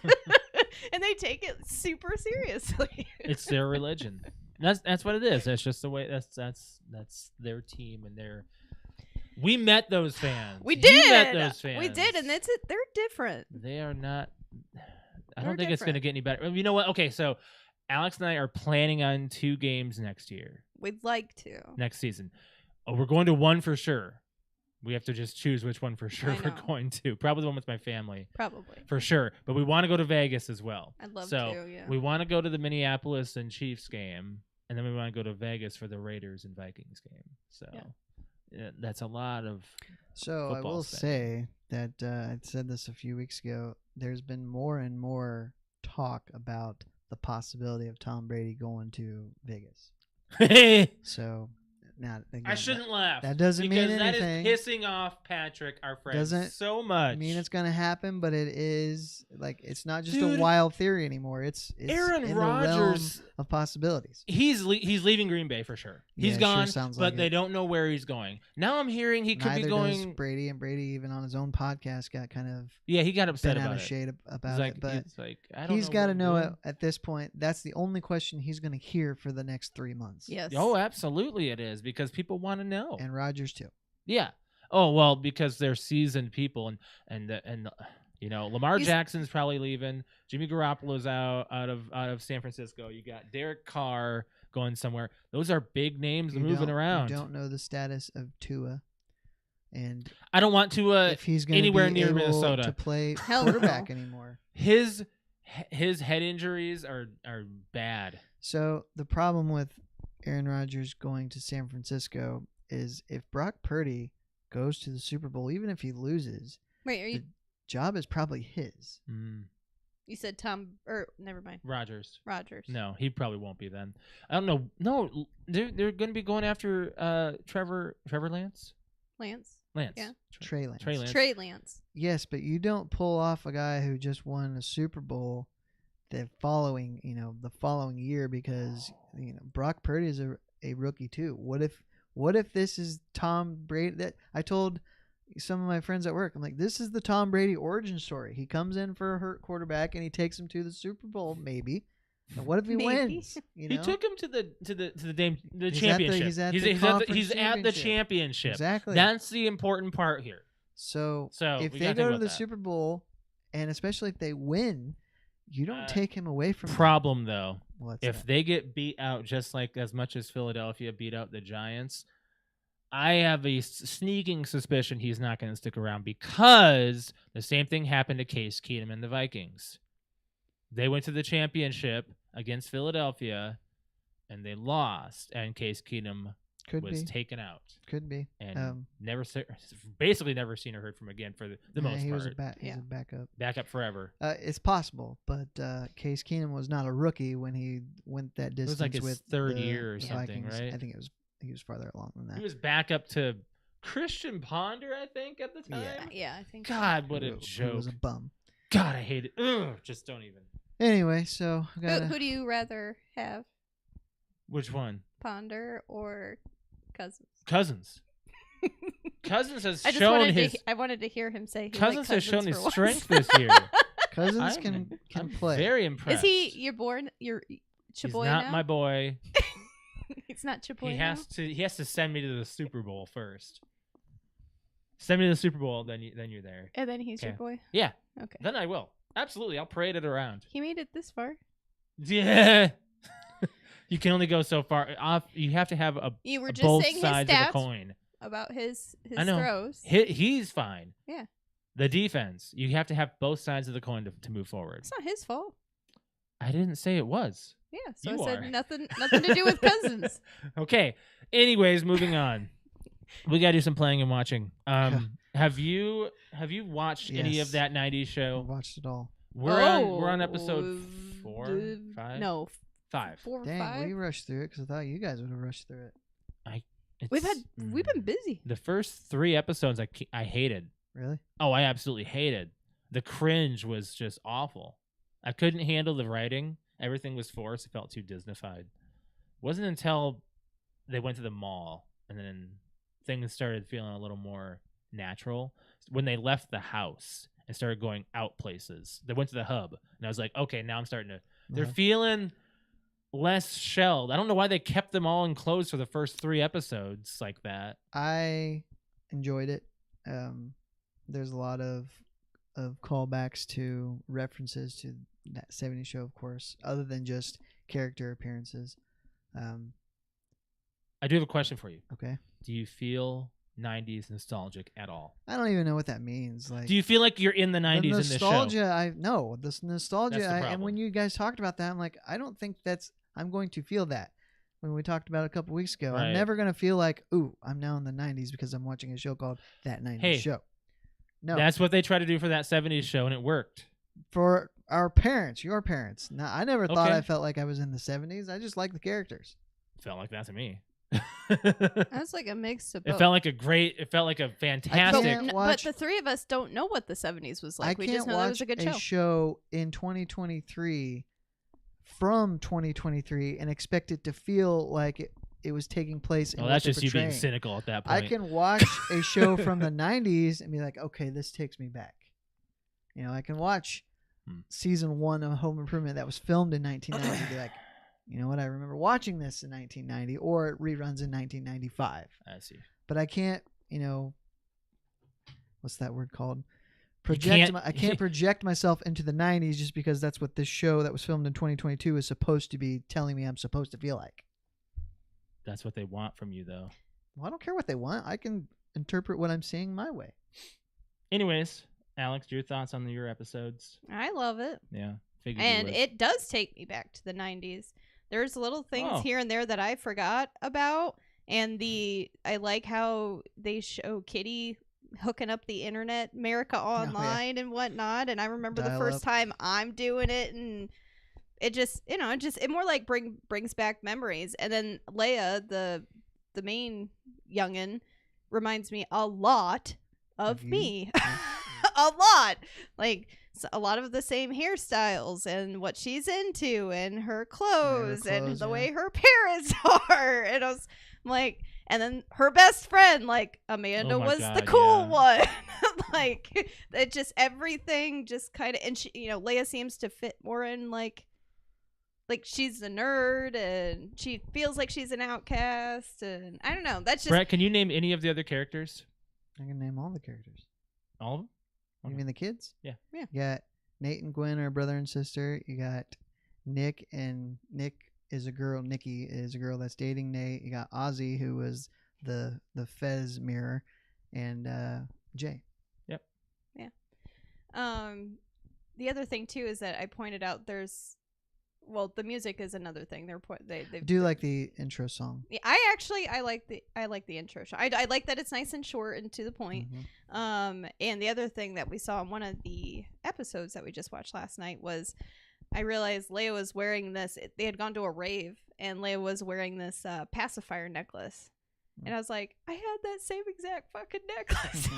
And they take it super seriously. It's their religion. That's what it is. That's just the way. That's their team and their. We met those fans. We You did. met those fans. We did, and that's it. They're different. They are not. I They're don't think it's going to different. get any better. You know what? Okay, so Alex and I are planning on 2 games next year, We'd like to. next season. Oh, we're going to one for sure. We have to just choose which one for sure I we're know. going to. Probably the one with my family. Probably. For sure. But we want to go to Vegas as well. I'd love so to, yeah. we want to go to the Minneapolis and Chiefs game, and then we want to go to Vegas for the Raiders and Vikings game. So yeah, that's a lot of So I football will spending. say that I said this a few weeks ago. There's been more and more talk about the possibility of Tom Brady going to Vegas. So Now, again, I shouldn't laugh. that doesn't mean because anything. that is pissing off Patrick, our friend, Doesn't so much. I mean, it's gonna happen, but it is like it's not just Dude, a wild theory anymore. It's Aaron in Rodgers, the realm of possibilities. he's leaving Green Bay for sure. He's Yeah, gone, sure sounds but like they it. don't know where he's going. Now I'm hearing he could Neither be does going. Brady, and Brady even on his own podcast got kind of Yeah, he got upset bent out about of it. shade He's about like, it. But it's like I don't he's know got what to I'm know doing. it at this point. That's the only question he's going to hear for the next 3 months. Yes. Oh, absolutely, it is because people want to know. And Rodgers too. Yeah. Oh well, because they're seasoned people, and Lamar He's- Jackson's probably leaving. Jimmy Garoppolo's out of San Francisco. You got Derek Carr going somewhere. Those are big names moving around. You don't know the status of Tua, and I don't want to if he's going anywhere be near able Minnesota. to play Hell no. quarterback anymore. his head injuries are bad. So the problem with Aaron Rodgers going to San Francisco is if Brock Purdy goes to the Super Bowl, even if he loses, Wait, are you? the job is probably his. You said Tom or never mind. Rogers. Rogers. No, he probably won't be then. I don't know. No, they're going to be going after Trevor Lance. Lance. Lance. Yeah. Trey Lance. Trey Lance. Trey Lance. Yes, but you don't pull off a guy who just won a Super Bowl the following year because Brock Purdy is a rookie too. What if this is Tom Brady? That I told some of my friends at work, I'm like, this is the Tom Brady origin story. He comes in for a hurt quarterback and he takes him to the Super Bowl, maybe. And what if he Maybe. wins? He took him to the He's championship. he's at he's the at conference the championship. championship. Exactly. That's the important part here. So if we they gotta go think to about the that. Super Bowl, and especially if they win, you don't take him away from Problem though, What's if that? they get beat out just like as much as Philadelphia beat out the Giants, I have a sneaking suspicion he's not going to stick around because the same thing happened to Case Keenum and the Vikings. They went to the championship against Philadelphia, and they lost, and Case Keenum Could was be. taken out. Could be. And basically never seen or heard from again for the Yeah, most he part. was he's Yeah. a backup. Backup forever. It's possible, but Case Keenum was not a rookie when he went that It distance was like his with third the year or something, Vikings. right? I think he was farther along than that. He was backup to Christian Ponder, I think, at the time. Yeah. Yeah, I think. so. God, what a Who joke. was a bum. God, I hate it. Ugh, just don't even. Anyway, so I Who, gotta, who do you rather have, Which one? Ponder or Cousins? Cousins. Cousins has I just shown wanted his. I wanted to hear him say. He Cousins has shown for his once. strength this year. Cousins I'm can play. Very Is impressed. he your He's Chaboy not now? my boy. He's not Chaboy He now? has to send me to the Super Bowl first. Send me to the Super Bowl, then you're there. And then he's your Okay. boy. Yeah, Okay. then I will. Absolutely, I'll parade it around. He made it this far. Yeah. You can only go so far. You have to have You were just both saying his sides of stats the coin. about his I know. throws. He's fine. Yeah. The defense. You have to have both sides of the coin to move forward. It's not his fault. I didn't say it was. Yeah, so You I said are. nothing to do with Cousins. Okay. Anyways, moving on. We gotta do some playing and watching. Have you watched any of Yes. that '90s I show? watched it all. We're on episode 4, 5, No, 5. 4 or Dang, 5. we rushed through it because I thought you guys would have rushed through it. We've It's- been busy. the first 3 episodes. I hated. Really? Oh, I absolutely hated. The cringe was just awful. I couldn't handle the writing. Everything was forced. It felt too Disneyfied. Wasn't until they went to the mall and then things started feeling a little more natural. When they left the house and started going out places, they went to the hub, and I was like, okay, now I'm starting to. They're Uh-huh. feeling less shelled. I don't know why they kept them all enclosed for the first 3 episodes like that. I enjoyed it. There's a lot of callbacks to references to that 70s show, of course, other than just character appearances. I do have a question for you. Okay. Do you feel 90s nostalgic at all? I don't even know what that means. Like, Do you feel like you're in the 90s the in this show? nostalgia, this nostalgia, That's the and problem. when you guys talked about that, I'm like, I don't think I'm going to feel that. When we talked about it a couple weeks ago, Right. I'm never going to feel like, ooh, I'm now in the 90s because I'm watching a show called That 90s Hey, Show. No, That's what they tried to do for that 70s show, and it worked. for our parents, your parents. Now, I never thought Okay. I felt like I was in the 70s. I just like the characters. Felt like that to me. That's like a mix of both. It felt like a fantastic. can't but watch- the three of us don't know what the 70s was like. I We can't just know that watch it was a good show. show in 2023 from 2023 and expect it to feel like it was taking place in Well, what that's they're just you being portraying. cynical at that point. I can watch a show from the 90s and be like, okay, this takes me back. You know, I can watch season 1 of Home Improvement that was filmed in 1990 and be like, you know what, I remember watching this in 1990, or it reruns in 1995. I see. But I can't, you know, what's that word called? I can't project myself into the 90s just because that's what this show that was filmed in 2022 is supposed to be telling me I'm supposed to feel like. That's what they want from you, though. Well, I don't care what they want. I can interpret what I'm seeing my way. Anyways, Alex, your thoughts on your episodes? I love it. Yeah. Figured you And would. it does take me back to the 90s. There's little things Oh. here and there that I forgot about. And I like how they show Kitty hooking up the internet, America Online and whatnot. And I remember the Dial first up. time I'm doing it, and it just, it more like brings back memories. And then Leia, the main youngin, reminds me a lot of you? me. A lot. Like, a lot of the same hairstyles and what she's into and her clothes and the way her parents are. And I'm like, and then her best friend, like Amanda, Oh my was God, the cool yeah. one. Like, it just, everything just kind of, and she, Leia seems to fit more in like she's the nerd and she feels like she's an outcast, and I don't know. That's just Brett, can you name any of the other characters? I can name all the characters. All of them? You mean the kids? Yeah. Yeah. You got Nate and Gwen are brother and sister. You got Nick, and Nick is a girl. Nikki is a girl that's dating Nate. You got Ozzy, who was the Fez mirror, and Jay. Yep. Yeah. The other thing too is that I pointed out the music is another thing. They Do like the intro song. Yeah, I like the intro. I like that it's nice and short and to the point. Mhm. And the other thing that we saw in one of the episodes that we just watched last night was, I realized Leia was wearing this. They had gone to a rave, and Leia was wearing this pacifier necklace. And I was like, I had that same exact fucking necklace.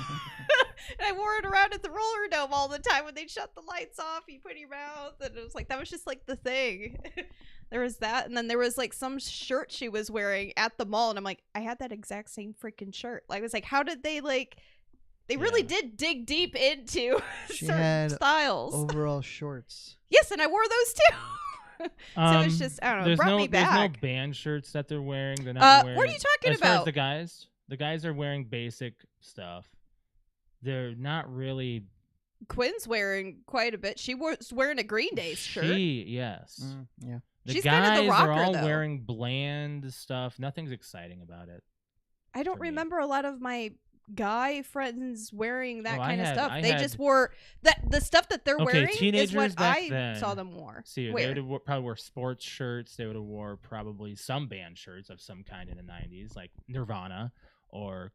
And I wore it around at the roller dome all the time when they shut the lights off. You put your mouth, and it was like, that was just like the thing. There was that, and then there was like some shirt she was wearing at the mall, and I'm like, I had that exact same freaking shirt. Like, I was like, how did they like? They really did dig deep into She certain had styles. overall shorts. Yes, and I wore those too. So it's just, I don't know, it brought me back. There's no band shirts that they're wearing. They're not wearing. What are you talking as far as about? the guys are wearing basic stuff. They're not really. Quinn's wearing quite a bit. She was wearing a Green Day shirt. Yes. Yeah. The She's guys kind of the rocker, are all though. wearing bland stuff. Nothing's exciting about it. I don't for me. remember a lot of my guy friends wearing that Oh, I kind of had- stuff. I They had- just wore the stuff that they're Okay, wearing is teenagers what back I then- saw them wear. See, Wear. they would have probably wore sports shirts. They would have wore probably some band shirts of some kind in the 90s, like Nirvana or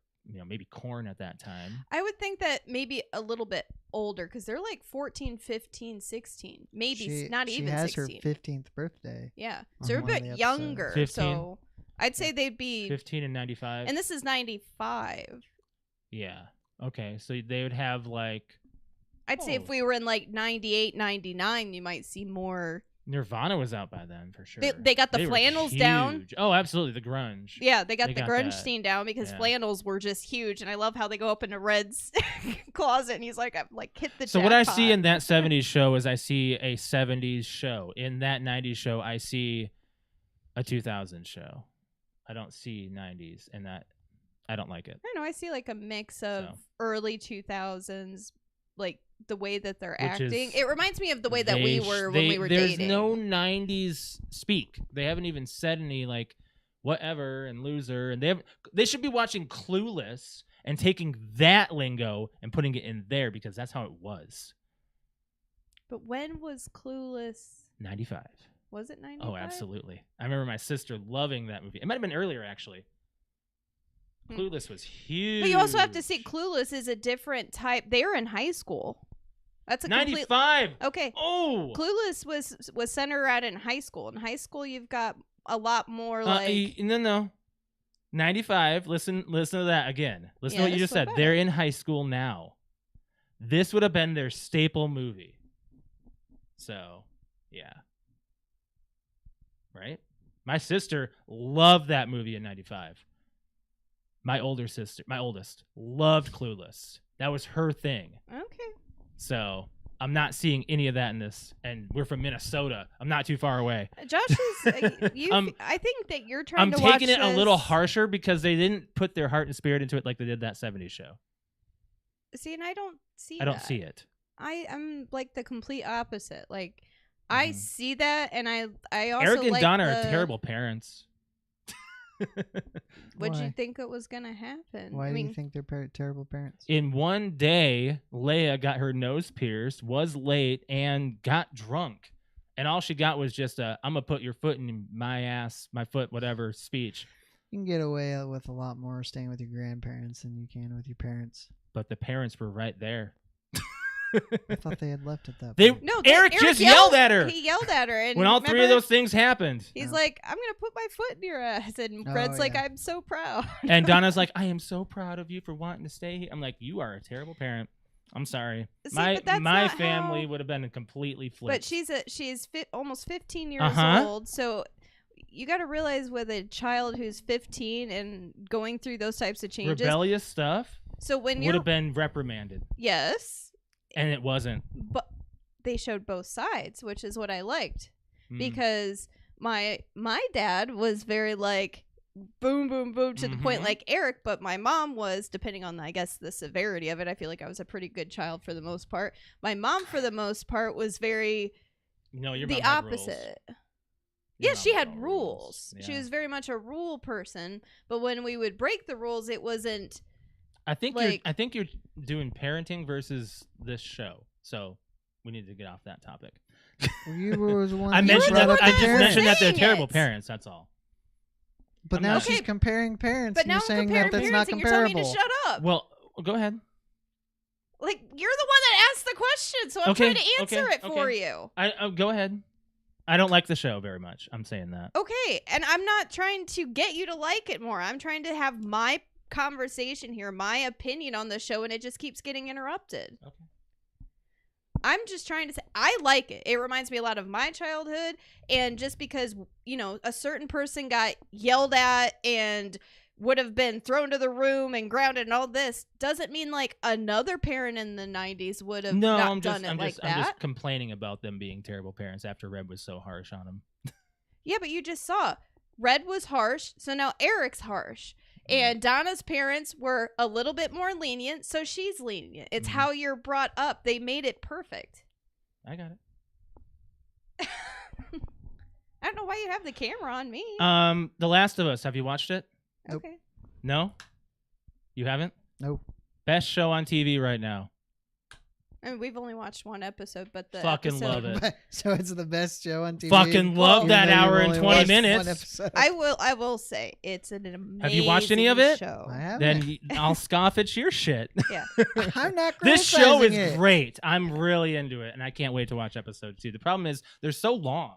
maybe Korn at that time. I would think that maybe a little bit older, because they're like 14, 15, 16. Maybe not even She has 16. her 15th birthday. Yeah. on So they're a one of bit the younger. episodes. 15? So I'd say they'd be. 15 and 95. And this is 95. Yeah. Okay, so they would have like I'd say if we were in like 98, 99, you might see more. Nirvana was out by then for sure. They got the They were flannels down. huge. Oh, absolutely, the grunge. Yeah, they got They the got grunge that. scene down because Yeah. flannels were just huge. And I love how they go up into Red's closet and he's like, I'm like, hit the So what I jackpot. see in that 70s show is I see a 70s show. In that 90s show, I see a 2000s show. I don't see 90s, and that I don't like it. I don't know. I see like a mix of So. early 2000s, like the way that they're Which acting. is- It reminds me of the way that we were when we were there's dating. no 90s speak. They haven't even said any like whatever and loser, and they should be watching Clueless and taking that lingo and putting it in there because that's how it was. But when was Clueless? 95. Was it 95? Oh, absolutely. I remember my sister loving that movie. It might have been earlier actually. Clueless was huge. But you also have to see Clueless is a different type. They were in high school. That's a complete. 95. Okay. Oh. Clueless was centered out in high school. In high school, you've got a lot more like. No. 95. Listen to that again. Listen Yeah, to what you this just is what said. about They're it. in high school now. This would have been their staple movie. So, yeah. Right? My sister loved that movie in 95. My oldest, loved Clueless. That was her thing. Okay. So I'm not seeing any of that in this. And we're from Minnesota. I'm not too far away. Josh is. I think that you're trying I'm to watch taking it a little this- harsher because they didn't put their heart and spirit into it like they did that 70s show. See, and I don't see. I don't that. see it. I'm like the complete opposite. Like I see that, and I also Eric and like Donna are the- terrible parents. What'd you Why? think it was gonna happen? Why I do mean, you think they're terrible parents? In one day, Leia got her nose pierced, was late, and got drunk. And all she got was just a, I'm going to put your foot in my ass, my foot, whatever speech. You can get away with a lot more staying with your grandparents than you can with your parents. But the parents were right there. I thought they had left at that They point. no, Eric just yelled at her. He yelled at her, and When all three of remember, those things happened. he's Oh. like, "I'm gonna put my foot in your ass," and Oh, Fred's like, yeah. "I'm so proud." And Donna's like, I am so proud of you for wanting to stay here. I'm like, you are a terrible parent. I'm sorry. See, my but that's my not family how- would have been completely flipped. But she's almost 15 years Uh-huh. old, so you got to realize with a child who's 15 and going through those types of changes. rebellious stuff So when would you're have been reprimanded. yes, And it wasn't. but they showed both sides, which is what I liked Mm. because my dad was very like boom boom boom to the point Mhm. like Eric, but my mom was, depending on I guess the severity of it, I feel like I was a pretty good child for the most part. My mom for the most part was very No, your the mom had rules. opposite. Your Yeah, mom she had all rules. She Yeah. was very much a rule person, but when we would break the rules, it wasn't. I think like- you're doing parenting versus this show. So we need to get off that topic. Well, you were the one I that mentioned brought that. up I the just parents. mentioned that they're Saying terrible it. parents. That's all. But I'm now not- she's Okay. comparing parents. But and now you're I'm saying comparing that that's parents, not and you're telling comparable. me to shut up. Well, go ahead. Like you're the one that asked the question, so I'm Okay, trying to answer okay, it for okay. you. Go ahead. I don't like the show very much. I'm saying that. Okay, and I'm not trying to get you to like it more. I'm trying to have my conversation here, my opinion on the show, and it just keeps getting interrupted. Okay. I'm just trying to say I like it. It reminds me a lot of my childhood, and just because, you know, a certain person got yelled at and would have been thrown to the room and grounded and all this doesn't mean like another parent in the 90s would have No, not I'm done it like I'm that. just complaining about them being terrible parents after Red was so harsh on them. Yeah, but you just saw Red was harsh, so now Eric's harsh. And Donna's parents were a little bit more lenient, so she's lenient. It's Mhm. how you're brought up. They made it perfect. I got it. I don't know why you have the camera on me. The Last of Us. Have you watched it? Nope. Okay. No. You haven't? Nope. Best show on TV right now. I mean, we've only watched one episode, but the Fucking episode, love it. So it's the best show on TV. Fucking love even that though you've hour and only 20 watched minutes. one episode. I will say it's an amazing Have you watched any of it? show. I haven't. Then I'll scoff at your shit. Yeah. I'm not This show is criticizing it. great. I'm really into it, and I can't wait to watch episode 2. The problem is they're so long,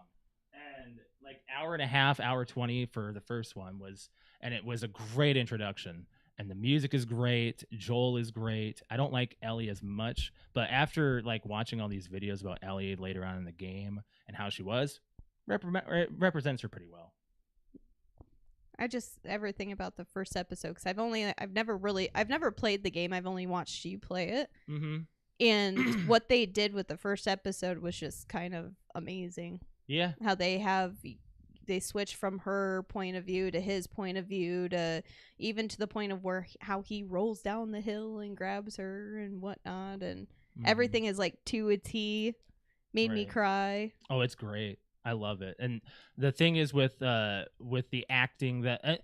and like hour and a half, hour 20 for the first one was, and it was a great introduction. And the music is great. Joel is great. I don't like Ellie as much, but after like watching all these videos about Ellie later on in the game and how she was, represents her pretty well. I just everything about the first episode because I've never played the game. I've only watched you play it. Mm-hmm. And what they did with the first episode was just kind of amazing. Yeah. How they switch from her point of view to his point of view to even to the point of where how he rolls down the hill and grabs her and whatnot, and Mhm. everything is like to a T. Made me Right. cry. Oh, it's great. I love it. And the thing is with the acting that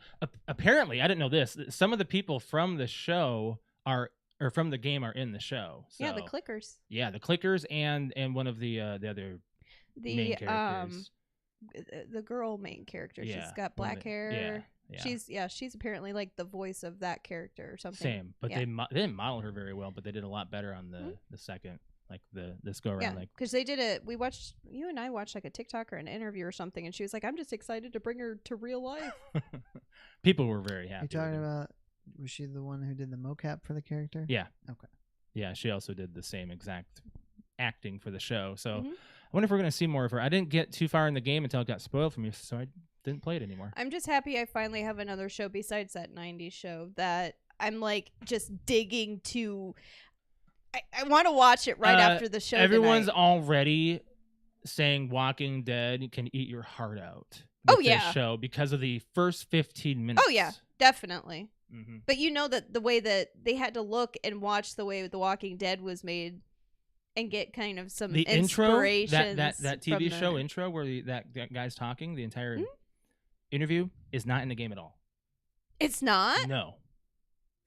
apparently I didn't know this. Some of the people from the show or from the game are in the show. So, Yeah, the clickers. Yeah, the clickers and one of the other The main characters. the girl main character. Yeah, She's got one black of the- hair. Yeah. She's apparently like the voice of that character or something. Same, but Yeah. they didn't model her very well, but they did a lot better on the second, like this go around. Yeah, Like because they did it. You and I watched like a TikTok or an interview or something, and she was like, "I'm just excited to bring her to real life." People were very happy. You talking about? Was she the one who did the mocap for the character? Yeah. Okay. Yeah, she also did the same exact acting for the show. So Mhm. I wonder if we're going to see more of her. I didn't get too far in the game until it got spoiled for me, so I didn't play it anymore. I'm just happy I finally have another show besides that 90s show that I'm like just digging to. I want to watch it right after the show. Everyone's tonight. already saying Walking Dead can eat your heart out. Oh, with yeah. this show because of the first 15 minutes. Oh yeah, definitely. Mm-hmm. But you know that the way that they had to look and watch the way The Walking Dead was made and get kind of some The intro, inspirations. that TV from show the- intro where that guy's talking, the entire interview is not in the game at all. It's not No.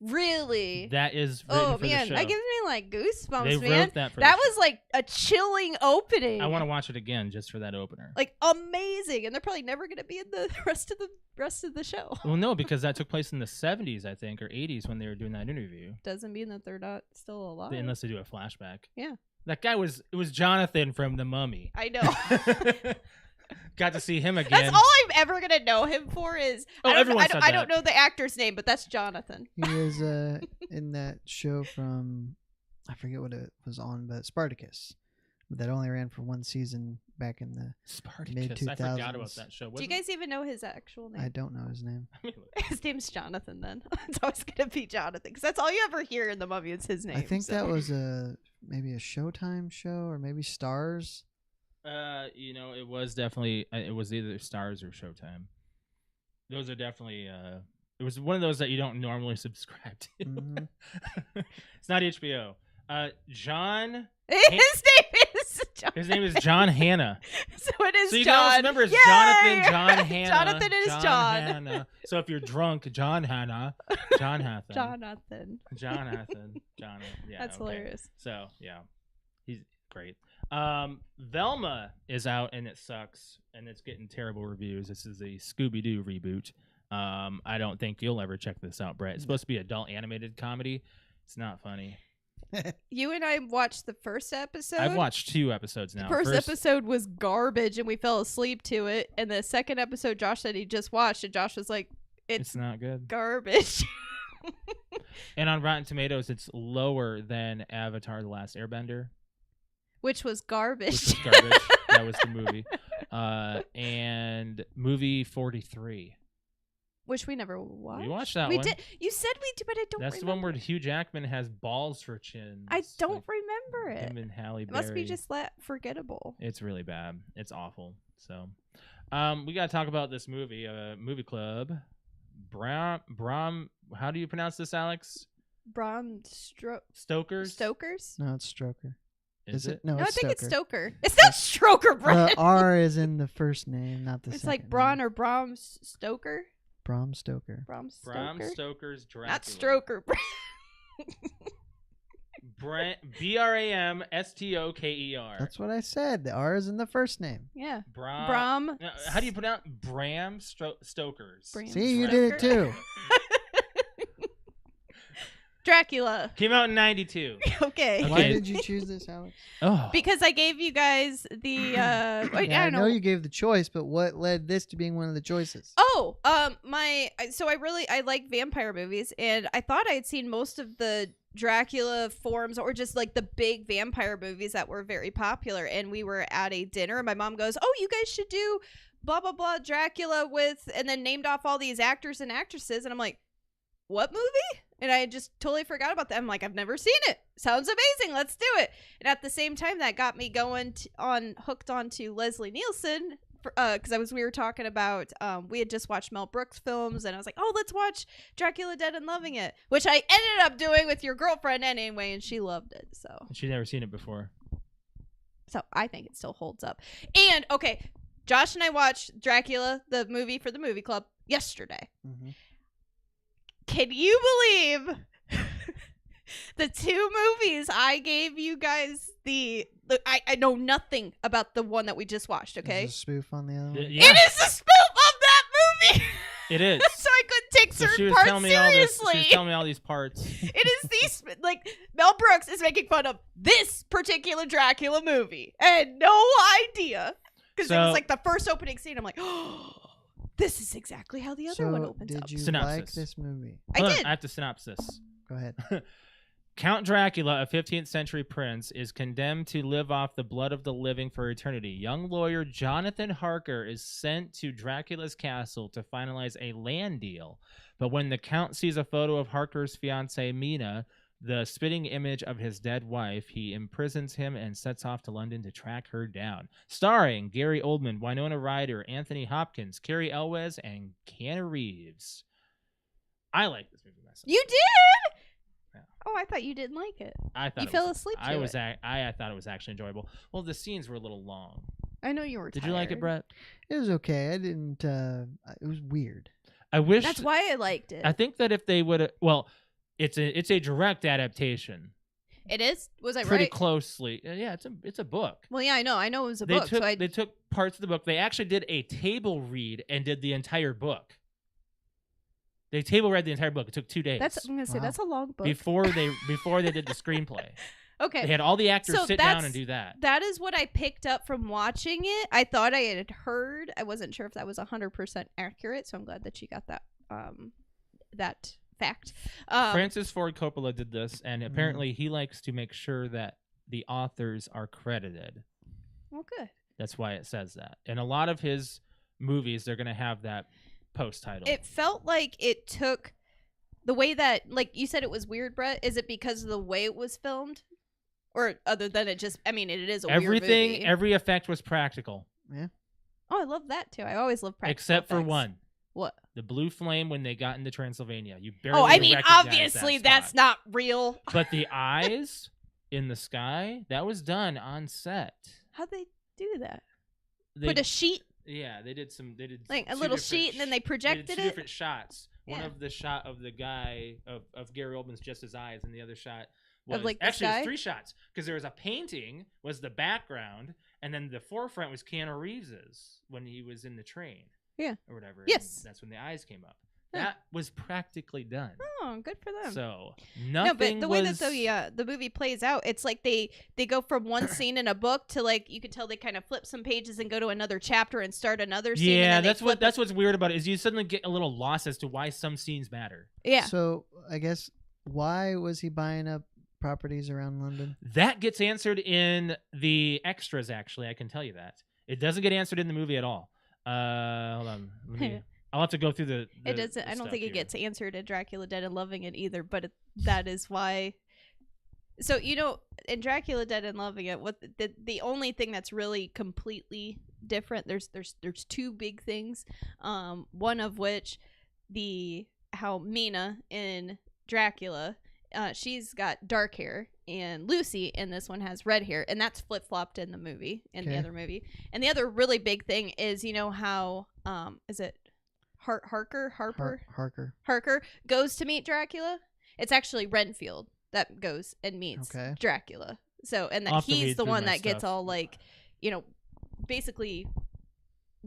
really. That is written Oh for man, the show. that gives me like goosebumps, They man. wrote that for That the was like a chilling opening. show. I want to watch it again just for that opener. like amazing, and they're probably never gonna be in the rest of the show. Well, no, because that took place in the 70s, I think, or 80s when they were doing that interview. Doesn't mean that they're not still alive. Unless they do a flashback. Yeah. That guy it was Jonathan from The Mummy. I know. Got to see him again. That's all I'm ever gonna know him for is Oh, I don't, everyone I, said don't, I don't that. know the actor's name, but that's Jonathan. He was in that show from I forget what it was on, but Spartacus. That only ran for one season back in the Spartacus. mid-2000s. I forgot about that show. Do you guys even know his actual name? I don't know his name. His name's Jonathan. Then it's always gonna be Jonathan because that's all you ever hear in the Mummy. It's his name. I think so. that was maybe a Showtime show or maybe Stars. It was definitely it was either Stars or Showtime. Those are definitely it was one of those that you don't normally subscribe to. Mhm. It's not HBO. John. His name is John. His name is John Hanna. So it is So you John. can always remember it's Yay! Jonathan, John Hanna. Jonathan is John. Hanna. So if you're drunk, John Hanna, John Hathan. Jonathan. Jonathan. Jonathan. Yeah, That's okay. hilarious. So yeah, he's great. Velma is out and it sucks and it's getting terrible reviews. This is a Scooby-Doo reboot. I don't think you'll ever check this out, Brett. It's supposed to be adult animated comedy. It's not funny. You and I watched the first episode. I've watched 2 episodes now. The first episode was garbage, and we fell asleep to it. And the second episode, Josh said he just watched, and Josh was like, It's not good. garbage." And on Rotten Tomatoes, it's lower than Avatar: The Last Airbender, Which was garbage. which was garbage. That was the movie. And movie 43. Which we never watched. We watched that we one. did. You said we did, but I don't That's remember. the one where Hugh Jackman has balls for chins. I don't like remember it. him and Halle It Berry. must be just forgettable. It's really bad. It's awful. So, we got to talk about this movie. Movie Club. Bram. How do you pronounce this, Alex? Bram Stokers. Stokers? No, it's Stroker. Is it? No, No, I it's think Stoker. it's Stoker. It's not Stroker, Bram. The R is in the first name, not the It's second. like Braun or Bram Stoker. Bram Stoker. Bram Stoker. Bram Stoker's Dracula. Not Stroker. Bramstoker. That's what I said. The R is in the first name. Yeah. Bram. Bram. How do you pronounce Bram Stokers? Bram See, you did it Stoker. too. Dracula. Came out in 92. Okay. Why Okay. did you choose this, Alex? Oh. Because I gave you guys the wait, Yeah, I I don't know know. you gave the choice, but what led this to being one of the choices? Oh, so I like vampire movies, and I thought I had seen most of the Dracula forms or just like the big vampire movies that were very popular. And we were at a dinner, and my mom goes, "Oh, you guys should do blah blah blah Dracula with," and then named off all these actors and actresses, and I'm like, "What movie?" And I just totally forgot about that. I'm like, I've never seen it. Sounds amazing. Let's do it. And at the same time, that got me going hooked onto Leslie Nielsen because we were talking about we had just watched Mel Brooks films, and I was like, oh, let's watch Dracula Dead and Loving It, which I ended up doing with your girlfriend anyway, and she loved it. She'd never seen it before. So I think it still holds up. And okay, Josh and I watched Dracula, the movie for the movie club, yesterday. Mm-hmm. Can you believe the 2 movies I gave you guys I know nothing about the one that we just watched, okay? Is a spoof on the other one? Yeah, It is a spoof of that movie! it is. So I couldn't take So she certain was parts telling me all this. She was seriously. telling me all these parts. It is these, like, Mel Brooks is making fun of this particular Dracula movie. I had no idea. Because it So- was like the first opening scene. I'm like, oh, This is exactly how the other one opens did up. you like Synopsis. this movie? I Hold on, did. I have to synopsis. Go ahead. Count Dracula, a 15th century prince, is condemned to live off the blood of the living for eternity. Young lawyer Jonathan Harker is sent to Dracula's castle to finalize a land deal. But when the Count sees a photo of Harker's fiancée, Mina, the spitting image of his dead wife, he imprisons him and sets off to London to track her down. Starring Gary Oldman, Winona Ryder, Anthony Hopkins, Cary Elwes, and Keanu Reeves. I like this movie myself. You did? Yeah. Oh, I thought you didn't like it. I thought You it fell was, asleep to I was it. I thought it was actually enjoyable. Well, the scenes were a little long. I know you were Did you like it, tired. Brett? It was okay. I didn't. It was weird. I wish. That's why I liked it. I think that if they would, well, it's a direct adaptation. It is? Was I Pretty right? closely. Yeah, it's a book. Well, yeah, I know. I know it was a book. They took parts of the book. They actually did a table read and did the entire book. They table read the entire book. It took 2 days. I'm gonna say Wow. that's a long book. before they did the screenplay. Okay. They had all the actors So sit down that's- and do that. That is what I picked up from watching it. I thought I had heard. I wasn't sure if that was 100% accurate, so I'm glad that you got that that fact. Francis Ford Coppola did this, and apparently he likes to make sure that the authors are credited. Well, good. That's why it says that. In a lot of his movies, they're going to have that post title. It felt like it took the way that, like you said, it was weird, Brett. Is it because of the way it was filmed? Or other than it just, I mean, it is a weird movie. Every effect was practical. Yeah. Oh, I love that too. I always love practical Except for effects. one. What? The blue flame when they got into Transylvania. You barely Oh, I mean, recognize obviously that that's spot. not real. But the eyes in the sky, that was done on set. How'd they do that? They, Put a sheet, yeah, they did like a two little different sheet, and then they did projected two it. different shots. One Yeah. of the shot of the guy of Gary Oldman's just his eyes, and the other shot was Of, like, the actually it was sky? 3 shots because there was a painting was the background, and then the forefront was Keanu Reeves's when he was in the train. Yeah. Or whatever. Yes. And that's when the eyes came up. Huh. That was practically done. Oh, good for them. So No, nothing but the way was, that the movie plays out, it's like they go from one scene in a book to, like, you could tell they kind of flip some pages and go to another chapter and start another scene. yeah, and then that's what's weird about it is you suddenly get a little lost as to why some scenes matter. yeah. So I guess why was he buying up properties around London? That gets answered in the extras. Actually, I can tell you that it doesn't get answered in the movie at all. Hold on, I'll have to go through the It doesn't. I don't stuff think it here. gets answered in Dracula Dead and Loving It either. But that is why. So in Dracula Dead and Loving It, what the only thing that's really completely different. There's 2 big things. One of which how Mina in Dracula, she's got dark hair, and Lucy in this one has red hair, and that's flip flopped in the movie the Okay. other movie. And the other really big thing is how is it Harper Harker. goes to meet Dracula. It's actually Renfield that goes and meets Okay. Dracula. So, and I'll that have to he's read the through one my that gets stuff. all like, basically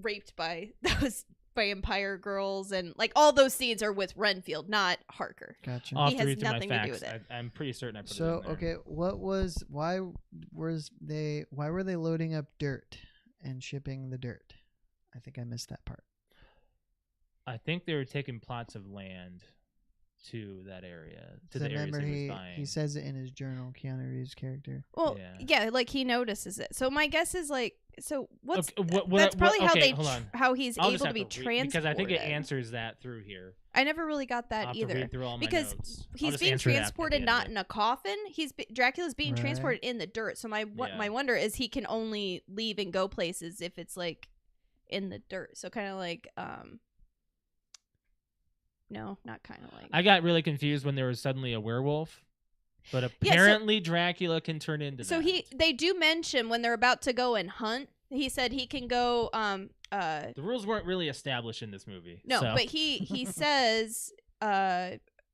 raped by those vampire girls, and like all those scenes are with Renfield, not Harker. Gotcha. I'll have He to has read through my nothing to do facts. with it. I'm pretty certain I put it So in there. okay, why were they loading up dirt and shipping the dirt? I think I missed that part. I think they were taking plots of land to that area, to So the areas remember he was buying. he says it in his journal, Keanu Reeves' character. Well, Yeah. yeah, like he notices it. So my guess is like, so what's Okay, what- that's probably how okay, they hold on. how he's I'll able just to have be read- transported. because I think it answers that through here. I never really got I'll that have to either. read through all my Because notes. I'll he's just being answer that at the transported end of not it. in a coffin. Dracula's being Right. transported in the dirt. So my Yeah. wonder is he can only leave and go places if it's like in the dirt. So kind of like no, not kind of like I got really confused when there was suddenly a werewolf, but apparently Dracula can turn into So that. they do mention when they're about to go and hunt. He said he can go. The rules weren't really established in this movie. No, so. but he says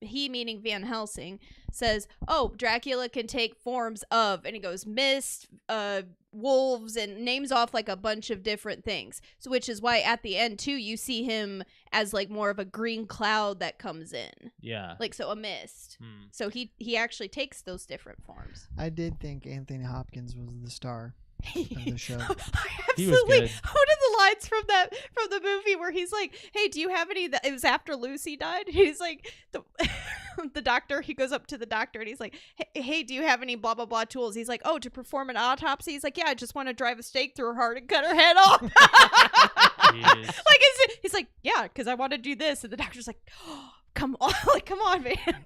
he meaning Van Helsing says, "Oh, Dracula can take forms of," and he goes mist, wolves, and names off like a bunch of different things. So which is why at the end too you see him as like more of a green cloud that comes in. Yeah. Like so a mist. So he actually takes those different forms. I did think Anthony Hopkins was the star of the show. I He was absolutely. good. How did the lines from the movie where he's like, "Hey, do you have any?" It was after Lucy died. He's like, the doctor. He goes up to the doctor and he's like, "Hey, do you have any blah blah blah tools?" He's like, "Oh, to perform an autopsy." He's like, "Yeah, I just want to drive a stake through her heart and cut her head off." Like he's like, "Yeah, because I want to do this," and the doctor's like, "Oh, come on, like come on, man."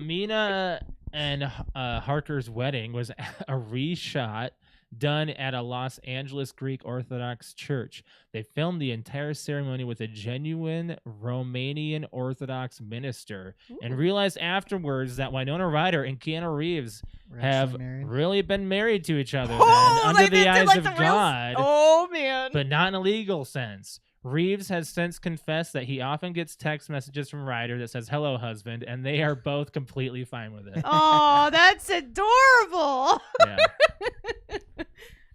Mina and Harker's wedding was a reshot done at a Los Angeles Greek Orthodox church. They filmed the entire ceremony with a genuine Romanian Orthodox minister and realized afterwards that Winona Ryder and Keanu Reeves have really been married to each other under the eyes of God. Oh, man. But not in a legal sense. Reeves has since confessed that he often gets text messages from Ryder that says, "Hello, husband," and they are both completely fine with it. Oh, that's adorable. Yeah.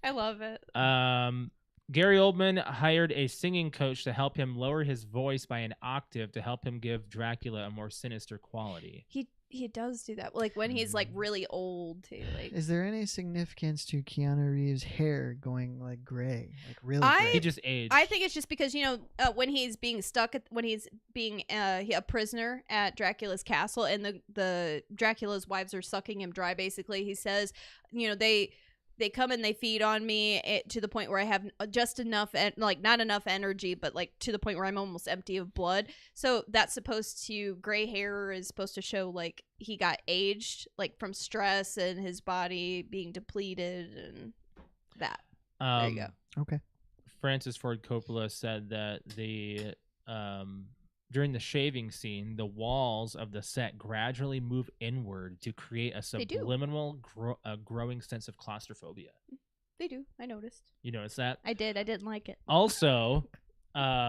I love it. Gary Oldman hired a singing coach to help him lower his voice by an octave to help him give Dracula a more sinister quality. He does do that, like when he's like really old too. Like, is there any significance to Keanu Reeves' hair going like gray, like really gray? He just aged. I think it's just because when he's being when he's being a prisoner at Dracula's castle, and the Dracula's wives are sucking him dry. Basically, he says, they come and they feed on me to the point where I have just enough, like not enough energy, but like to the point where I'm almost empty of blood. So that's gray hair is supposed to show like he got aged, like from stress and his body being depleted and that. There you go. Okay. Francis Ford Coppola said that during the shaving scene, the walls of the set gradually move inward to create a subliminal growing sense of claustrophobia. They do. I noticed. You noticed that? I did. I didn't like it. Also,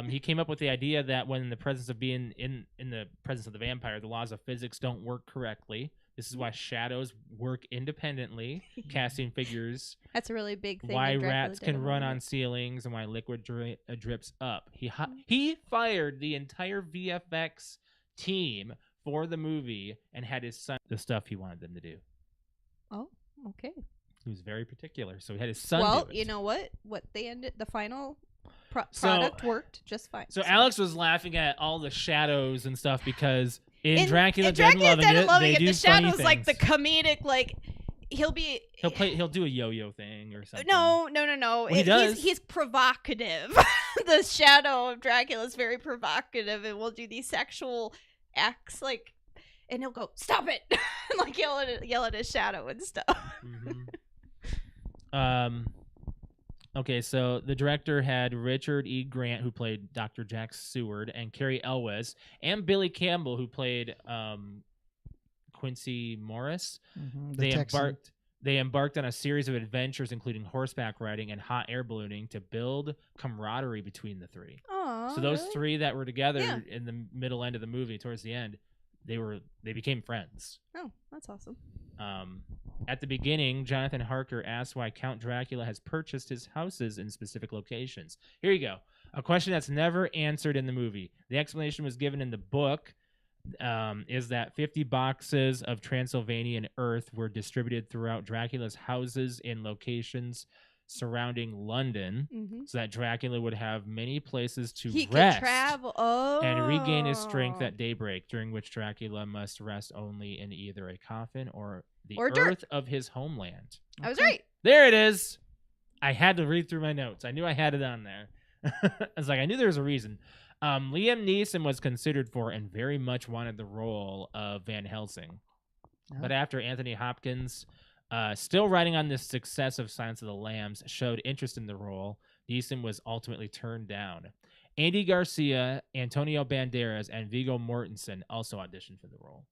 he came up with the idea that when in the presence of being in the presence of the vampire, the laws of physics don't work correctly. This is why shadows work independently, casting figures. That's a really big thing. Why rats can run on ceilings and why liquid drips up. He fired the entire VFX team for the movie and had his son the stuff he wanted them to do. Oh, okay. He was very particular, so he had his son do it. Well, you know what? The final product worked just fine. So Alex was laughing at all the shadows and stuff because in Dracula Dead and Loving It, they do the shadows funny like things. the comedic, like he'll do a yo-yo thing or something. No. Well, he does. He's provocative. The shadow of Dracula is very provocative and will do these sexual acts, like, and he'll go, "Stop it!" and like yell at his shadow and stuff. Okay, so the director had Richard E. Grant, who played Dr. Jack Seward, and Cary Elwes, and Billy Campbell, who played Quincy Morris. They embarked on a series of adventures, including horseback riding and hot air ballooning, to build camaraderie between the three. Aww, so those three that were together in the middle end of the movie, towards the end, they became friends. Oh, that's awesome. At the beginning, Jonathan Harker asked why Count Dracula has purchased his houses in specific locations. Here you go. A question that's never answered in the movie. The explanation was given in the book, is that 50 boxes of Transylvanian earth were distributed throughout Dracula's houses in locations surrounding London, so that Dracula would have many places to rest could travel. and regain his strength at daybreak, during which Dracula must rest only in either a coffin or the earth dirt of his homeland. I was right. There it is. I had to read through my notes. I knew I had it on there. I was like, I knew there was a reason. Liam Neeson was considered for and very much wanted the role of Van Helsing. But after Anthony Hopkins, still riding on the success of Silence of the Lambs, showed interest in the role, Neeson was ultimately turned down. Andy Garcia, Antonio Banderas, and Viggo Mortensen also auditioned for the role.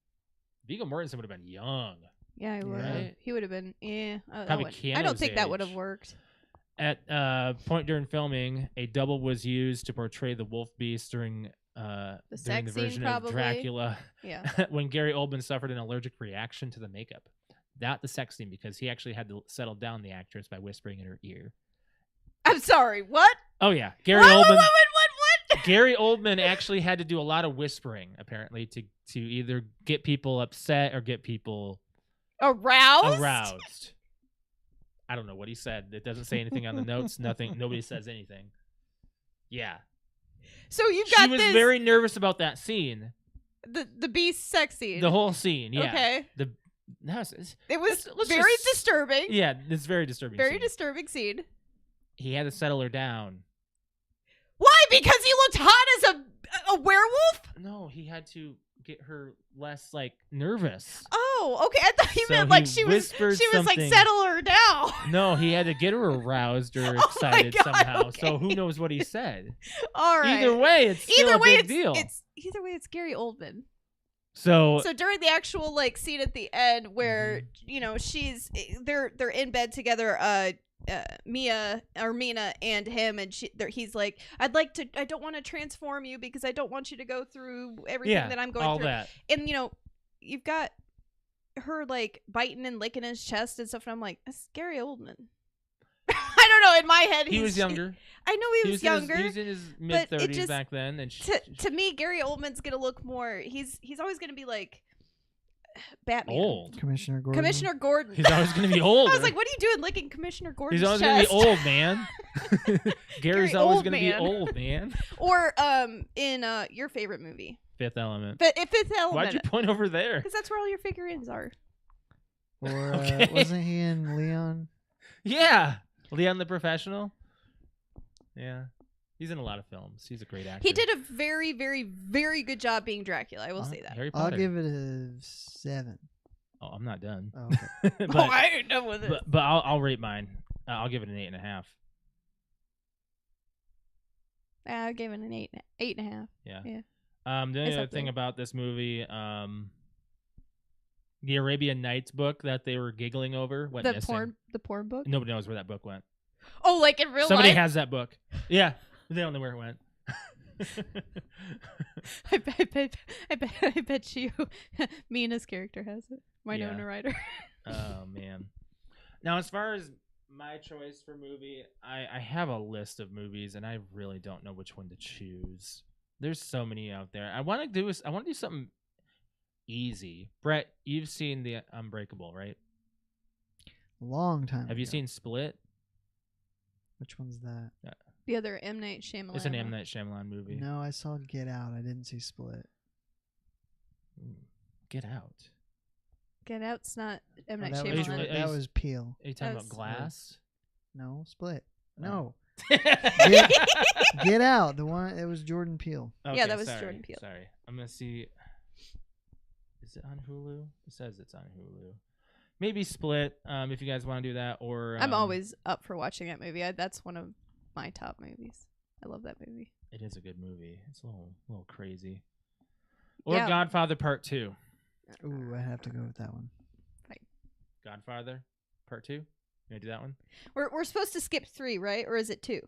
Viggo Mortensen would have been young. Yeah, he would. Right? He would have been. Yeah, Probably I don't think Keanu's that would age. have worked. At point during filming, a double was used to portray the wolf beast during the sex scene, version probably. of Dracula. Yeah. When Gary Oldman suffered an allergic reaction to the makeup. Not the sex scene, because he actually had to settle down the actress by whispering in her ear. I'm sorry. What? Oh yeah, Gary Oldman. What? Gary Oldman actually had to do a lot of whispering, apparently, to either get people upset or get people aroused. I don't know what he said. It doesn't say anything on the notes. Nothing. Nobody says anything. Yeah. So you She got was this very nervous about that scene. the beast sex scene. The whole scene, yeah. Okay. It was let's very just- disturbing. Yeah, it's very disturbing. Very scene. disturbing scene. He had to settle her down. Why? Because he looked hot as a werewolf? No, he had to get her less like nervous. Oh, okay. I thought you So meant like he she was whispered like something. settle her down. No, he had to get her aroused or Oh my excited God, somehow. okay. So who knows what he said? All right. Either way, it's still a big deal. Either way, it's Gary Oldman. So So during the actual like scene at the end where they're in bed together, Mina and him, and he's like, I don't want to transform you because I don't want you to go through everything that I'm going all through. that. And you've got her like biting and licking his chest and stuff, and I'm like, that's Gary Oldman. I don't know. In my head, He was younger. I know he was younger. He was in his mid-30s just- back then, and to me, Gary Oldman's gonna look more. He's always gonna be like Batman. old. Commissioner Gordon. Commissioner Gordon. He's always going to be old. I was like, what are you doing licking Commissioner Gordon's He's always chest? going to be old, man. Gary's Gary always Old going to be Man. old, man. Or in your favorite movie, Fifth Element. but Fifth Element. Why'd you point over there? Because that's where all your figurines are. Or Okay. wasn't he in Leon? Yeah. Leon the Professional. Yeah. He's in a lot of films. He's a great actor. He did a very, very, very good job being Dracula. I will say that. Harry I'll Potter. give it a 7. Oh, I'm not done. Oh, okay. but, I ain't done with it. but I'll rate mine. I'll give it an 8.5. I gave it an 8.5. Yeah. Yeah. The only It's other up thing there. about this movie, the Arabian Nights book that they were giggling over went The missing. porn book. Nobody knows where that book went. Oh, like in real Somebody life. has that book. Yeah, they don't know where it went. I bet you Mina's character has it. Winona Yeah. Ryder. Oh man. Now, as far as my choice for movie, I have a list of movies, and I really don't know which one to choose. There's so many out there. I want to do something easy. Brett, you've seen The Unbreakable, right? Long time Have you ago. seen Split? Which one's that? The other M. Night Shyamalan. It's an M. one. Night Shyamalan movie. No, I saw Get Out. I didn't see Split. Get Out. Get Out's not M. Oh, Night that was- Shyamalan. Are that you- was Peel. Are you talking That's- about Glass? No, Split. Oh. No. yeah, Get Out. The one. It was Jordan Peele. Yeah, that was Jordan Peele. Sorry. I'm going to see. Is it on Hulu? It says it's on Hulu. Maybe Split, if you guys want to do that. Or I'm always up for watching that movie. That's one of my top movies. I love that movie. It is a good movie. It's a little crazy. Or Yeah. Godfather Part 2. Ooh, I have to go with that one. Godfather Part 2? You want to do that one? We're supposed to skip 3, right? Or is it 2?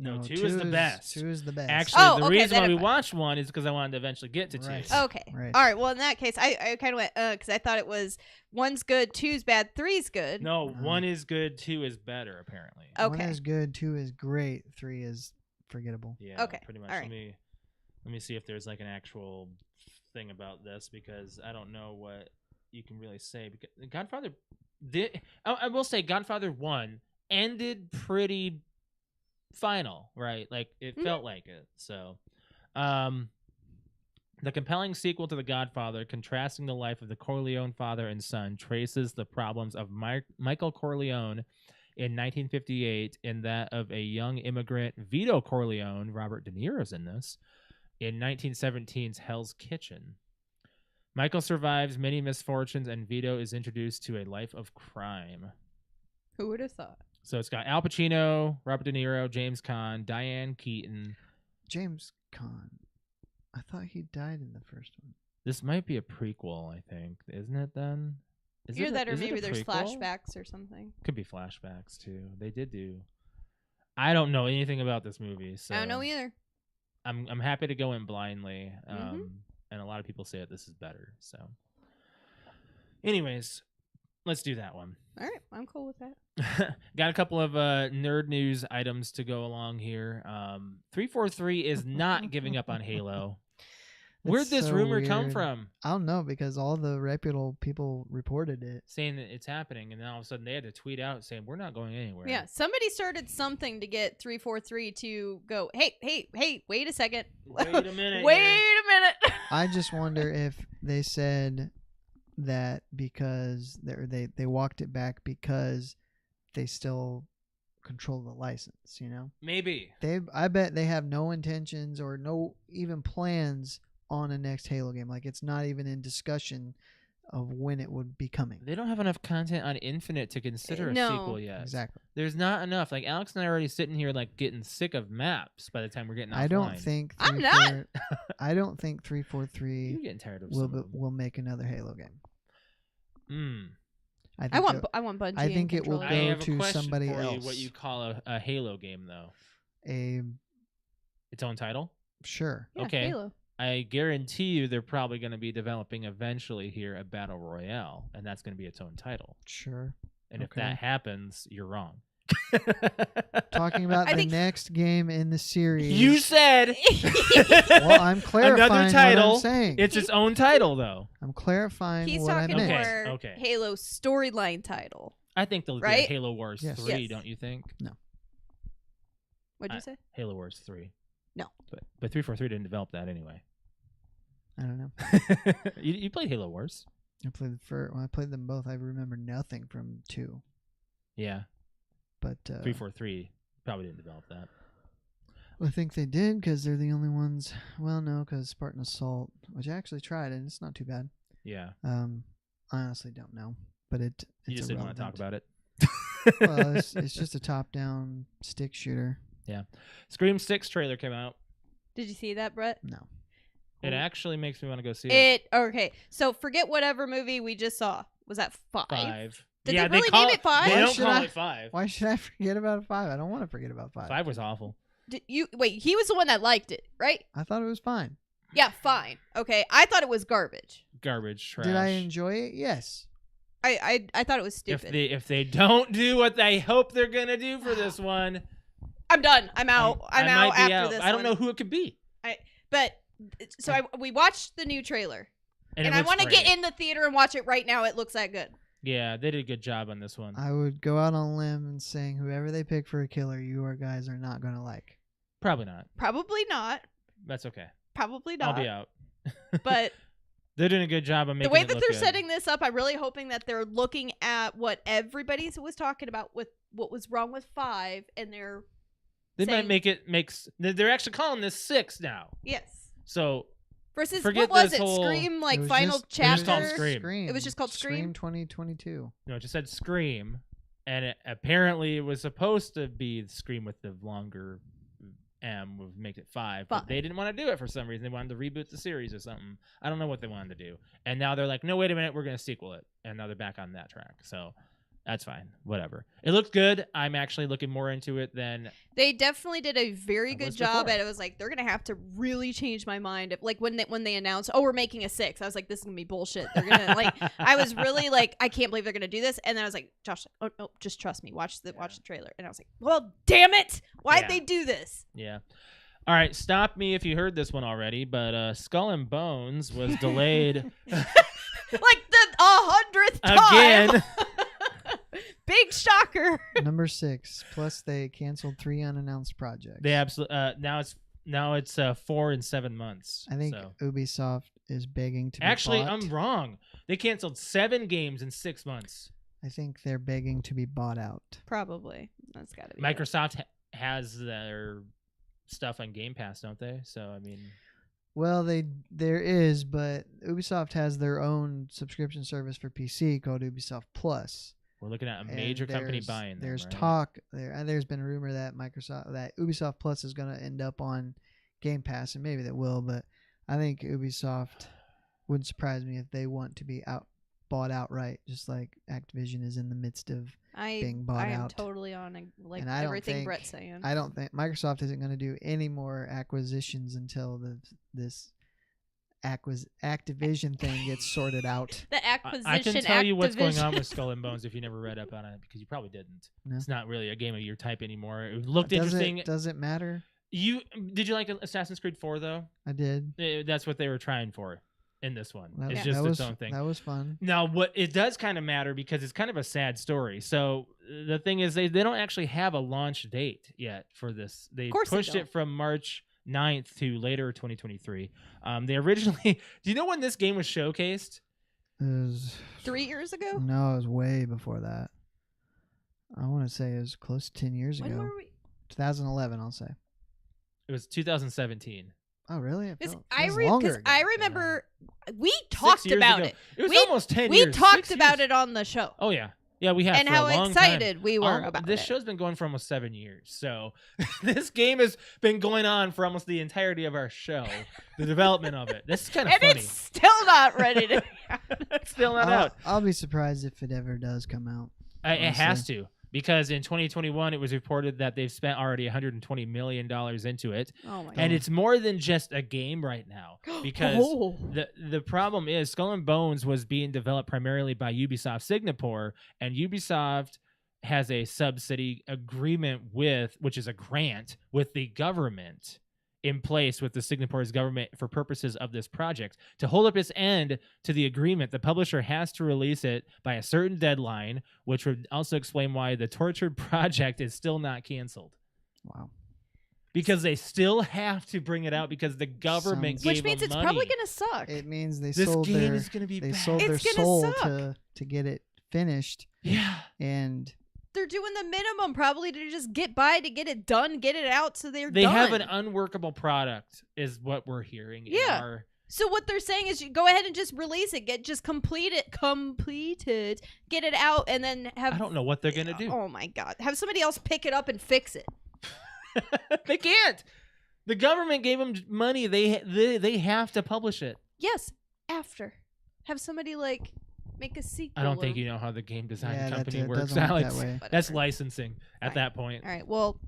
No, 2 is the best. 2 is the best. Actually, Oh, the okay, reason then why we if I- watched 1 is because I wanted to eventually get to 2. Right. Okay. Right. All right. Well, in that case, I kind of went because I thought it was 1's good, 2's bad, 3's good. No, 1 is good, 2 is better, apparently. Okay. 1 is good. 2 is great. 3 is forgettable. Yeah, Okay, pretty much. all right. Let me see if there's like an actual thing about this, because I don't know what you can really say. Because Godfather did. I will say Godfather 1 ended pretty final, right? Like it Mhm. felt like it. So, the compelling sequel to The Godfather, contrasting the life of the Corleone father and son, traces the problems of Michael Corleone in 1958 and that of a young immigrant, Vito Corleone. Robert De Niro's in this, in 1917's Hell's Kitchen. Michael survives many misfortunes, and Vito is introduced to a life of crime. Who would have thought? So it's got Al Pacino, Robert De Niro, James Caan, Diane Keaton. James Caan. I thought he died in the first one. This might be a prequel, I think. Isn't it then? Is Either it a- that or is it a maybe there's prequel? flashbacks or something. Could be flashbacks too. They did do. I don't know anything about this movie, so I don't know either. I'm happy to go in blindly. Mhm. And a lot of people say that this is better. So, anyways, let's do that one. All right. I'm cool with that. Got a couple of nerd news items to go along here. 343 is not giving up on Halo. Where'd It's this so rumor come weird. from? I don't know because all the reputable people reported it. Saying that it's happening, and then all of a sudden they had to tweet out saying we're not going anywhere. Yeah, somebody started something to get 343 to go, hey, wait a second. Wait a minute. Wait here. a minute. I just wonder if they said that because they walked it back because they still control the license, you know? Maybe. I bet they have no intentions or no even plans on a next Halo game. Like it's not even in discussion of when it would be coming. They don't have enough content on Infinite to consider a No. sequel yet. Exactly. There's not enough. Like Alex and I are already sitting here like getting sick of maps by the time we're getting offline. I don't think I'm not. I don't think 343 You're getting tired of some of them. will make another Halo game. Mm. I want Bungie. I think and it will controller. I go have a to question somebody for you. else. What you call a Halo game, though? Its own title? Sure. Yeah, Okay. Halo. I guarantee you they're probably going to be developing eventually here a Battle Royale, and that's going to be its own title. Sure. And if Okay. that happens, you're wrong. Talking about I the think- next game in the series. You said Well, I'm clarifying another title. what I'm saying. It's its own title, though. I'm clarifying He's what I talking meant. Okay, more okay. Halo storyline title. I think they'll Right? get Halo Wars Yes. 3, Yes. don't you think? What'd you say? Halo Wars 3. No. But 343 didn't develop that anyway. I don't know. you played Halo Wars. I played when I played them both. I remember nothing from 2. Yeah. But 343 probably didn't develop that. I think they did because they're the only ones. Well, no, because Spartan Assault, which I actually tried, and it's not too bad. Yeah. I honestly don't know, but it's You just didn't want to talk about it. Well, it's just a top-down stick shooter. Scream 6 trailer came out. Did you see that, Brett? No, It actually makes me want to go see It okay. So forget whatever movie we just saw. Was that 5? 5. Did yeah, they really call name it 5? They Why don't should call I- it 5. why should I forget about 5? I don't want to forget about 5. 5 was awful. Did you wait? He was the one that liked it, right? I thought it was fine. Yeah, fine. Okay, I thought it was garbage. Garbage, trash. Did I enjoy it? Yes. I thought it was stupid. If they don't do what they hope they're gonna do for this one, I'm done. I'm out. I'm I out might be after out. this. I don't know one. who it could be. But so we watched the new trailer, And, and it I looks want to great. get in the theater and watch it right now. It looks that good. Yeah, they did a good job on this one. I would go out on a limb and saying whoever they pick for a killer, you guys are not going to like. Probably not. Probably not. That's okay. Probably not. I'll be out. But They're doing a good job on making the way it that look they're good. setting this up, I'm really hoping that they're looking at what everybody was talking about with what was wrong with 5, and they're They saying, might make it makes. They're actually calling this 6 now. yes. So Versus Forget what was this it? whole- Scream It was final just- it was chapter. called Scream. It was just called Scream? 2022. no, it just said Scream, and apparently it was supposed to be Scream with the longer M, would make it 5, but 5. they didn't want to do it for some reason. They wanted to reboot the series or something. I don't know what they wanted to do, and now they're like, no, wait a minute, we're gonna sequel it, and now they're back on that track. So that's fine, whatever. It looks good. I'm actually looking more into it than They definitely did a very I good was job, before. and it was like they're gonna have to really change my mind. Like when they announced, oh, we're making a 6, I was like, this is gonna be bullshit. They're gonna like, I was really like, I can't believe they're gonna do this. And then I was like, Josh, oh no, just trust me, watch the trailer. And I was like, well, damn it, why'd Yeah. they do this? yeah. All right, stop me if you heard this one already, but Skull and Bones was delayed Like the 100th time. again. Big shocker. Number 6. Plus, they canceled 3 unannounced projects. They absolutely now it's 4 and 7 months. I think so. Ubisoft is begging to be Actually, bought. I'm wrong. They canceled 7 games in 6 months. I think they're begging to be bought out. Probably. That's gotta be Microsoft has their stuff on Game Pass, don't they? So I mean, Well, there is, but Ubisoft has their own subscription service for PC called Ubisoft Plus. we're looking at a And major company there's- buying them. There's right? talk there, and there's been a rumor that Ubisoft Plus is going to end up on Game Pass, and maybe that will. But I think Ubisoft wouldn't surprise me if they want to be bought outright, just like Activision is in the midst of being bought I am out. totally on like And I don't everything think- Brett's saying. I don't think Microsoft isn't going to do any more acquisitions until this Activision thing gets sorted out. The acquisition. I can tell you what's going on Activision. with Skull and Bones if you never read up on it, because you probably didn't. No. It's not really a game of your type anymore. It looked Does interesting. Does it matter? Did you like Assassin's Creed 4 though? I did. That's what they were trying for in this one. That, It's that just was its own thing. That was fun. Now, what it does kind of matter because it's kind of a sad story. So the thing is, they don't actually have a launch date yet for this. They course they pushed don't. it from March 9th to later 2023. They originally. Do you know when this game was showcased? It was 3 years ago. no, it was way before that. I want to say it was close to 10 years When ago. were we? 2011, I'll say. It was 2017. Oh, really? Because Longer I ago. remember we 6 talked years about ago. it. It was We- almost 10 We years. talked 6 about years. it on the show, Oh yeah, we have. and for a how long excited time. we were about This it. show's been going for almost 7 years. So this game has been going on for almost the entirety of our show. The development of it. This is kind of And funny. it's still not ready to. It's still not out. I'll be surprised if it ever does come out. It has to, because in 2021 it was reported that they've spent already $120 million into it, Oh my god! and it's more than just a game right now. Because Oh. the problem is Skull and Bones was being developed primarily by Ubisoft Singapore, and Ubisoft has a subsidy agreement which is a grant with the government in place with the Singapore's government for purposes of this project. To hold up its end to the agreement, the publisher has to release it by a certain deadline, which would also explain why the tortured project is still not canceled. Wow. Because they still have to bring it out because the government Sounds- gave Which means them it's money. probably gonna suck. It means they This sold game their is going to be they bad. sold their It's gonna soul suck. to get it finished, Yeah. and They're doing the minimum probably to just get by, to get it done, get it out, so they're They done. have an unworkable product is what we're hearing. in Yeah. our- So what they're saying is, you go ahead and just release it, completed, get it out, and then have. I don't know what they're going to do. Oh my god! Have somebody else pick it up and fix it. They can't. The government gave them money. They have to publish it. Yes, after. Have somebody like make a sequel. I don't think or- you know how the game design yeah, company it works, doesn't work Alex. that way. That's Whatever. licensing at Right. that point. All right. Well,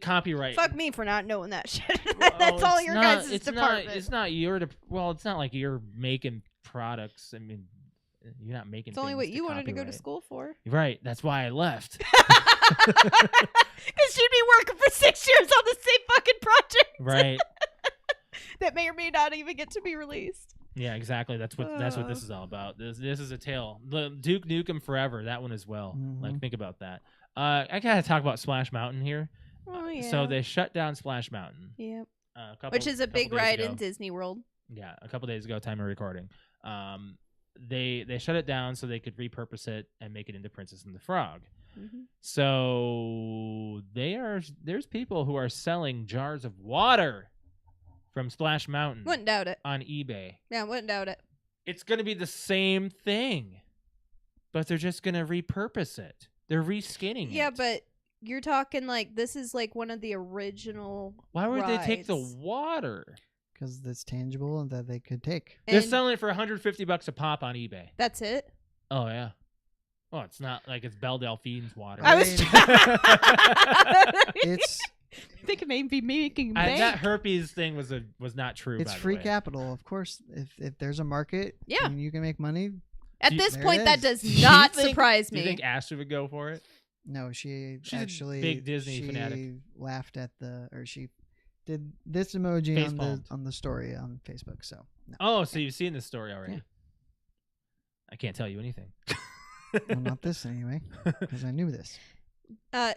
Copyright. fuck me for not knowing that shit. Well, That's all it's your not- guys' it's department. Not, it's not your. Well, it's not like you're making products. I mean, you're not making. It's only things what you wanted to go to copyright. school for. Right. That's why I left. Because you'd be working for 6 years on the same fucking project Right. that may or may not even get to be released. Yeah, exactly. That's what this is all about. This is a tale. The Duke Nukem Forever, that one as well. Like, Mhm. think about that. I gotta talk about Splash Mountain here. Oh yeah. So they shut down Splash Mountain. Yep. Which Which is a big days ride ago. in Disney World. Yeah, a couple days ago, time of recording. They shut it down so they could repurpose it and make it into Princess and the Frog. Mhm. So there's people who are selling jars of water from Splash Mountain Wouldn't doubt it. on eBay. Yeah, wouldn't doubt it. It's going to be the same thing, but they're just going to repurpose it. They're reskinning it. Yeah, but you're talking like this is like one of the original. Why would they take the rides. water? Because it's tangible and that they could take. They're And selling it for $150 a pop on eBay. that's it. Oh yeah. Oh, it's not like it's Belle Delphine's water. I was. It's They could maybe be making That bank. herpes thing was not true. it's by the free way. capital, of course. If there's a market, Yeah. and you can make money. At Do you- this There point, it that is. does Do you not think- surprise Do you me. think Ashley would go for it? No, she She's a actually big Disney she fanatic. laughed at she did this emoji Facepalmed. on the story on Facebook. So no, Oh, so you've seen this story already. Yeah. I can't tell you anything. well, not this anyway, because I knew this.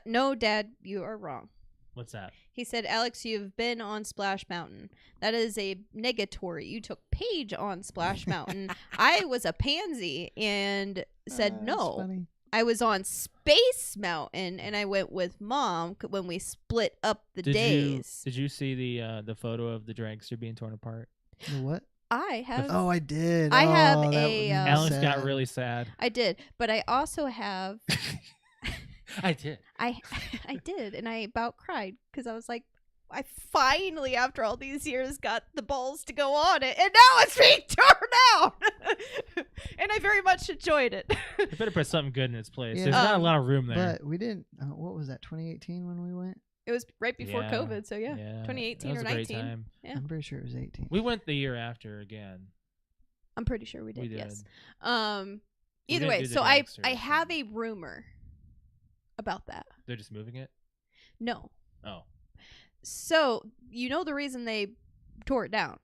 No, Dad, you are wrong. What's that? He said, Alex, you've been on Splash Mountain. That is a negatory. You took Paige on Splash Mountain. I was a pansy and said That's no. funny. I was on Space Mountain and I went with Mom when we split up the days. Did you see the photo of the dragster being torn apart? The what? I have. Oh, I did. I have Oh, that a, made me Alex got sad. really sad. I did, but I also have. I did. I did, and I about cried because I was like, I finally, after all these years, got the balls to go on it, and now it's being torn out. And I very much enjoyed it. You better put something good in its place. Yeah. There's not a lot of room there. But we didn't. What was that? 2018 when we went. It was right before Yeah. COVID, so yeah, that 2018 was or a great 19. time. Yeah. I'm pretty sure it was 18. We went the year after again. I'm pretty sure we did. We did. Yes. We Either didn't way, do the so I dragsters, have so- a rumor about that. They're just moving it. No. Oh, So, you know the reason they tore it down?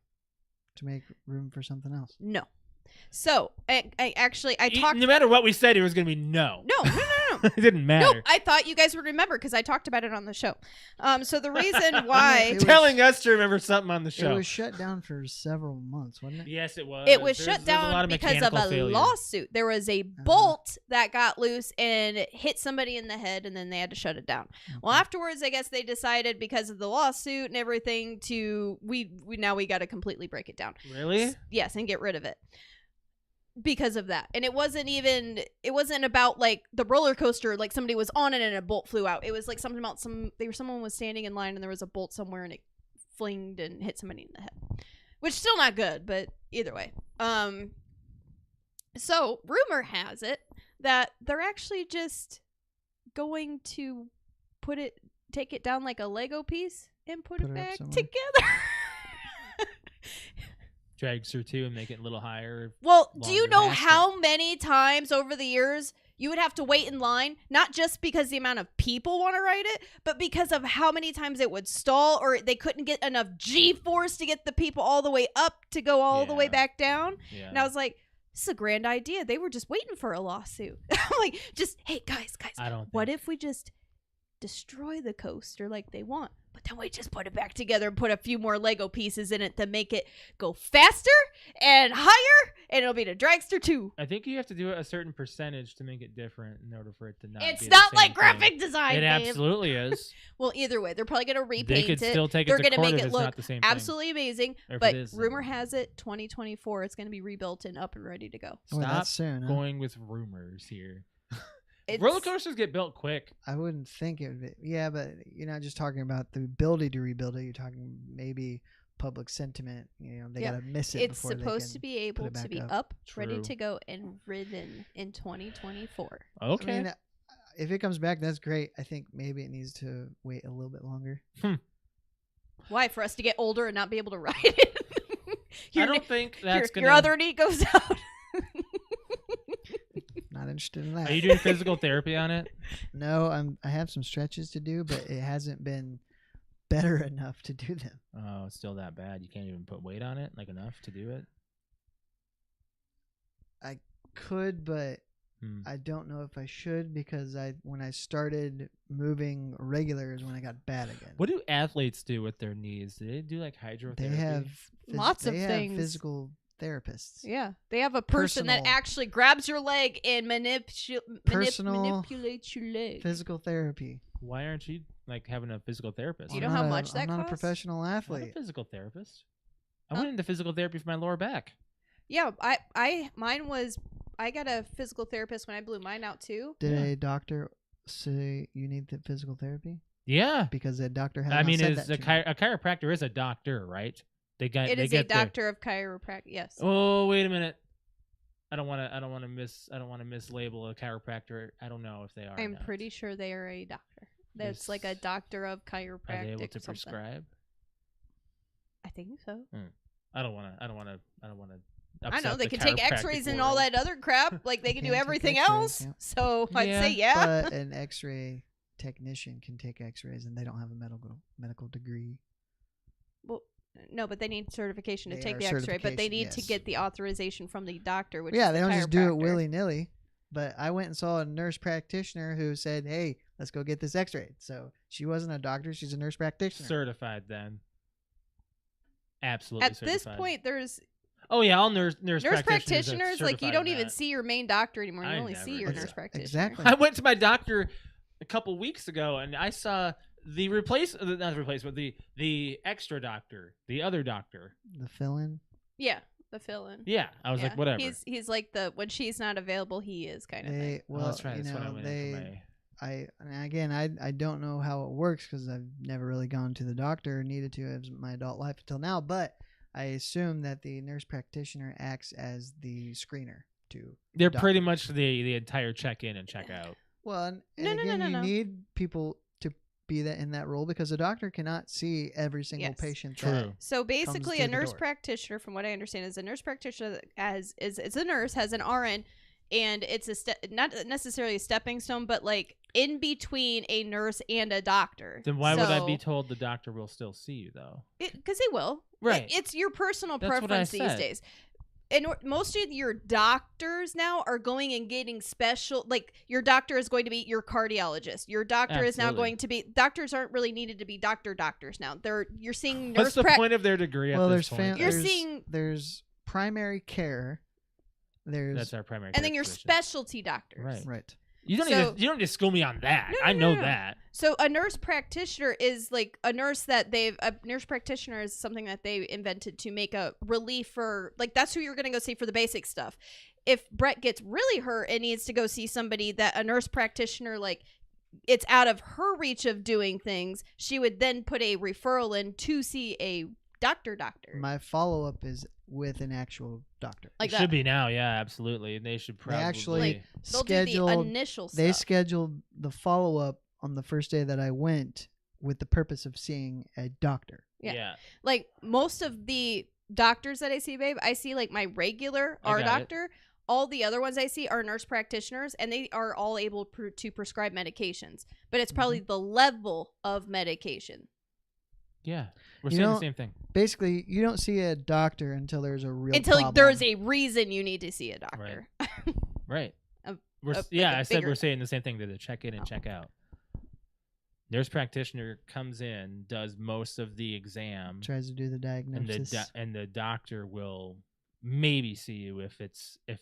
To make room for something else. No. So, I talked... No matter what we said, it was going to be no. No. It didn't matter. No, I thought you guys would remember because I talked about it on the show. So the reason why... Telling us to remember something on the show. It was shut down for several months, wasn't it? Yes, it was. It was shut down because of a failure. lawsuit. There was a bolt that got loose and hit somebody in the head, and then they had to shut it down. Okay. Well, afterwards, I guess they decided because of the lawsuit and everything to we got to completely break it down. Really? Yes, and get rid of it. Because of that. And it wasn't about like the roller coaster, like somebody was on it and a bolt flew out. It was like something about someone was standing in line and there was a bolt somewhere and it flinged and hit somebody in the head. Which still not good, but either way. So rumor has it that they're actually just going to take it down like a Lego piece and put it back together. Dragster 2 and make it a little higher. Well, do you know how many times over the years you would have to wait in line, not just because the amount of people want to ride it, but because of how many times it would stall or they couldn't get enough G-force to get the people all the way up to go all the way back down? Yeah. And I was like, this is a grand idea. They were just waiting for a lawsuit. I'm like, hey, guys, what if we just destroy the coaster like they want? But then we just put it back together and put a few more Lego pieces in it to make it go faster and higher, and it'll be the Dragster 2. I think you have to do it a certain percentage to make it different in order for it to not It's be not the like same graphic thing. design, It babe. absolutely is. Well, either way, they're probably going to repaint They could still take it They're to gonna court make if it it's look not the same thing. absolutely amazing. Or if But it is, rumor has it 2024 it's going to be rebuilt and up and ready to go. Well, Stop that's soon, huh? going with rumors here. It's, Roller coasters get built quick. I wouldn't think it would be. Yeah, but you're not just talking about the ability to rebuild it. You're talking maybe public sentiment. You know, they gotta miss it. It's before supposed they to can be able put it to be back up, ready True. to go, and ridden in 2024. Okay. I mean, if it comes back, that's great. I think maybe it needs to wait a little bit longer. Why? For us to get older and not be able to ride it? I don't think that's gonna. Your other knee goes out. Not interested in that. Are you doing physical therapy on it? No, I have some stretches to do, but it hasn't been better enough to do them. Oh, it's still that bad. You can't even put weight on it, like enough to do it. I could, but I don't know if I should because when I started moving regular is when I got bad again. What do athletes do with their knees? Do they do like hydrotherapy? They have Lots of they have things. Physical therapists. Yeah, they have a person that Personal- actually grabs your leg and Personal manipulates your leg. Physical therapy. Why aren't you like having a physical therapist? You I'm know how not much that I'm not a costs? professional I'm not a athlete. physical therapist. I went into physical therapy for my lower back. Yeah, I got a physical therapist when I blew mine out too. Did a doctor say you need the physical therapy? Yeah. Because a doctor has I mean, said is that a, to me. a chiropractor is a doctor, right? It is a doctor of chiropractic. Yes. Oh, wait a minute. I don't want to mislabel a chiropractor. I don't know if they are. I'm pretty sure they are a doctor. That's like a doctor of chiropractic. Are they able to or something. prescribe? I think so. I don't want to. I know they can take X-rays and all that other crap. Like they can do Can take everything X-rays, else. yeah. So I'd Yeah, say yeah. But an X-ray technician can take X-rays, and they don't have a medical degree. Well, no, but they need certification to They take are the X-ray. But they certification, need to yes. get the authorization from the doctor. Which Yeah, is they the don't just do it chiropractor. willy-nilly. But I went and saw a nurse practitioner who said, "Hey, let's go get this X-ray." So she wasn't a doctor; she's a nurse practitioner. certified then. Absolutely. At certified. this point, there's Oh yeah, all nurse practitioners. Like you certified don't in even that. see your main doctor anymore. You I only see never your did. nurse practitioner. Exactly. I went to my doctor a couple weeks ago, and I saw the the extra doctor, the other doctor. The fill-in. Yeah, the fill-in. Yeah, I was like, whatever. He's like the when she's not available, he is kind of thing. Well, that's right. That's what I went in for my. I don't know how it works because I've never really gone to the doctor or needed to in my adult life until now. But I assume that the nurse practitioner acts as the screener to. They're doctor. pretty much the entire check in and check out. Well, and No, again, no. you need people to be in that role because a doctor cannot see every single Yes. patient. True. So basically, through a the nurse door. practitioner, from what I understand, is a nurse practitioner it's a nurse, has an RN, and it's not necessarily a stepping stone, but like in between a nurse and a doctor. Then why would I So- be told the doctor will still see you though? Because they will. Right. It's your personal That's what I preference these said. days. And most of your doctors now are going and getting special, like your doctor is going to be your cardiologist. Your doctor is now Absolutely. going to be, doctors aren't really needed to be doctors now. You're seeing What's nurse the prac- point of their degree Well, at there's this point? You're there's, seeing- there's primary care. There's That's our primary. and care then your physician. specialty doctors. Right. right. You don't So- need to school me on that. No, I no, know no. that. So a nurse practitioner is like a nurse a nurse practitioner is something that they invented to make a relief for, like, that's who you're going to go see for the basic stuff. If Brett gets really hurt and needs to go see somebody that a nurse practitioner, like, it's out of her reach of doing things, she would then put a referral in to see a doctor. My follow up is with an actual doctor. Like It that. should be now, yeah, absolutely. They should They probably actually Like, They'll do the initial stuff. They scheduled the follow up on the first day that I went with the purpose of seeing a doctor. Yeah. yeah. Like most of the doctors that I see, babe, I see like my regular I our got it. doctor. All the other ones I see are nurse practitioners, and they are all able to prescribe medications. But it's probably the level of medication. Yeah. We're You saying know- the same thing. Basically, you don't see a doctor until there's a real Until like, problem. there's a reason you need to see a doctor. Right. A- We're, a- yeah, like a I said bigger- we're saying the same thing. They check in and Oh. check out. Nurse practitioner comes in, does most of the exam, tries to do the and diagnosis. the doctor will maybe see you if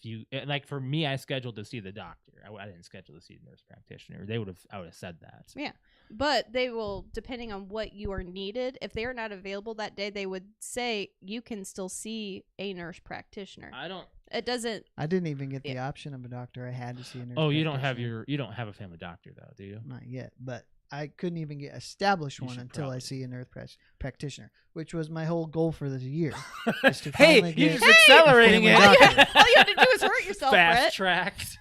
you like. For me, I scheduled to see the doctor. I didn't schedule to see the nurse practitioner. I would have said that. Yeah. But they will, depending on what you are needed, if they are not available that day, they would say you can still see a nurse practitioner. I don't. It doesn't. I didn't even get the Yeah. option of a doctor. I had to see a nurse. Oh, you don't have practitioner. you don't have a family doctor though, do you? Not yet, but I couldn't even get established You one should until I probably. see a nurse practitioner, which was my whole goal for this year. is to Hey, finally you're get just accelerating a it. family doctor. All you have to do is hurt yourself, Fast Brett. tracked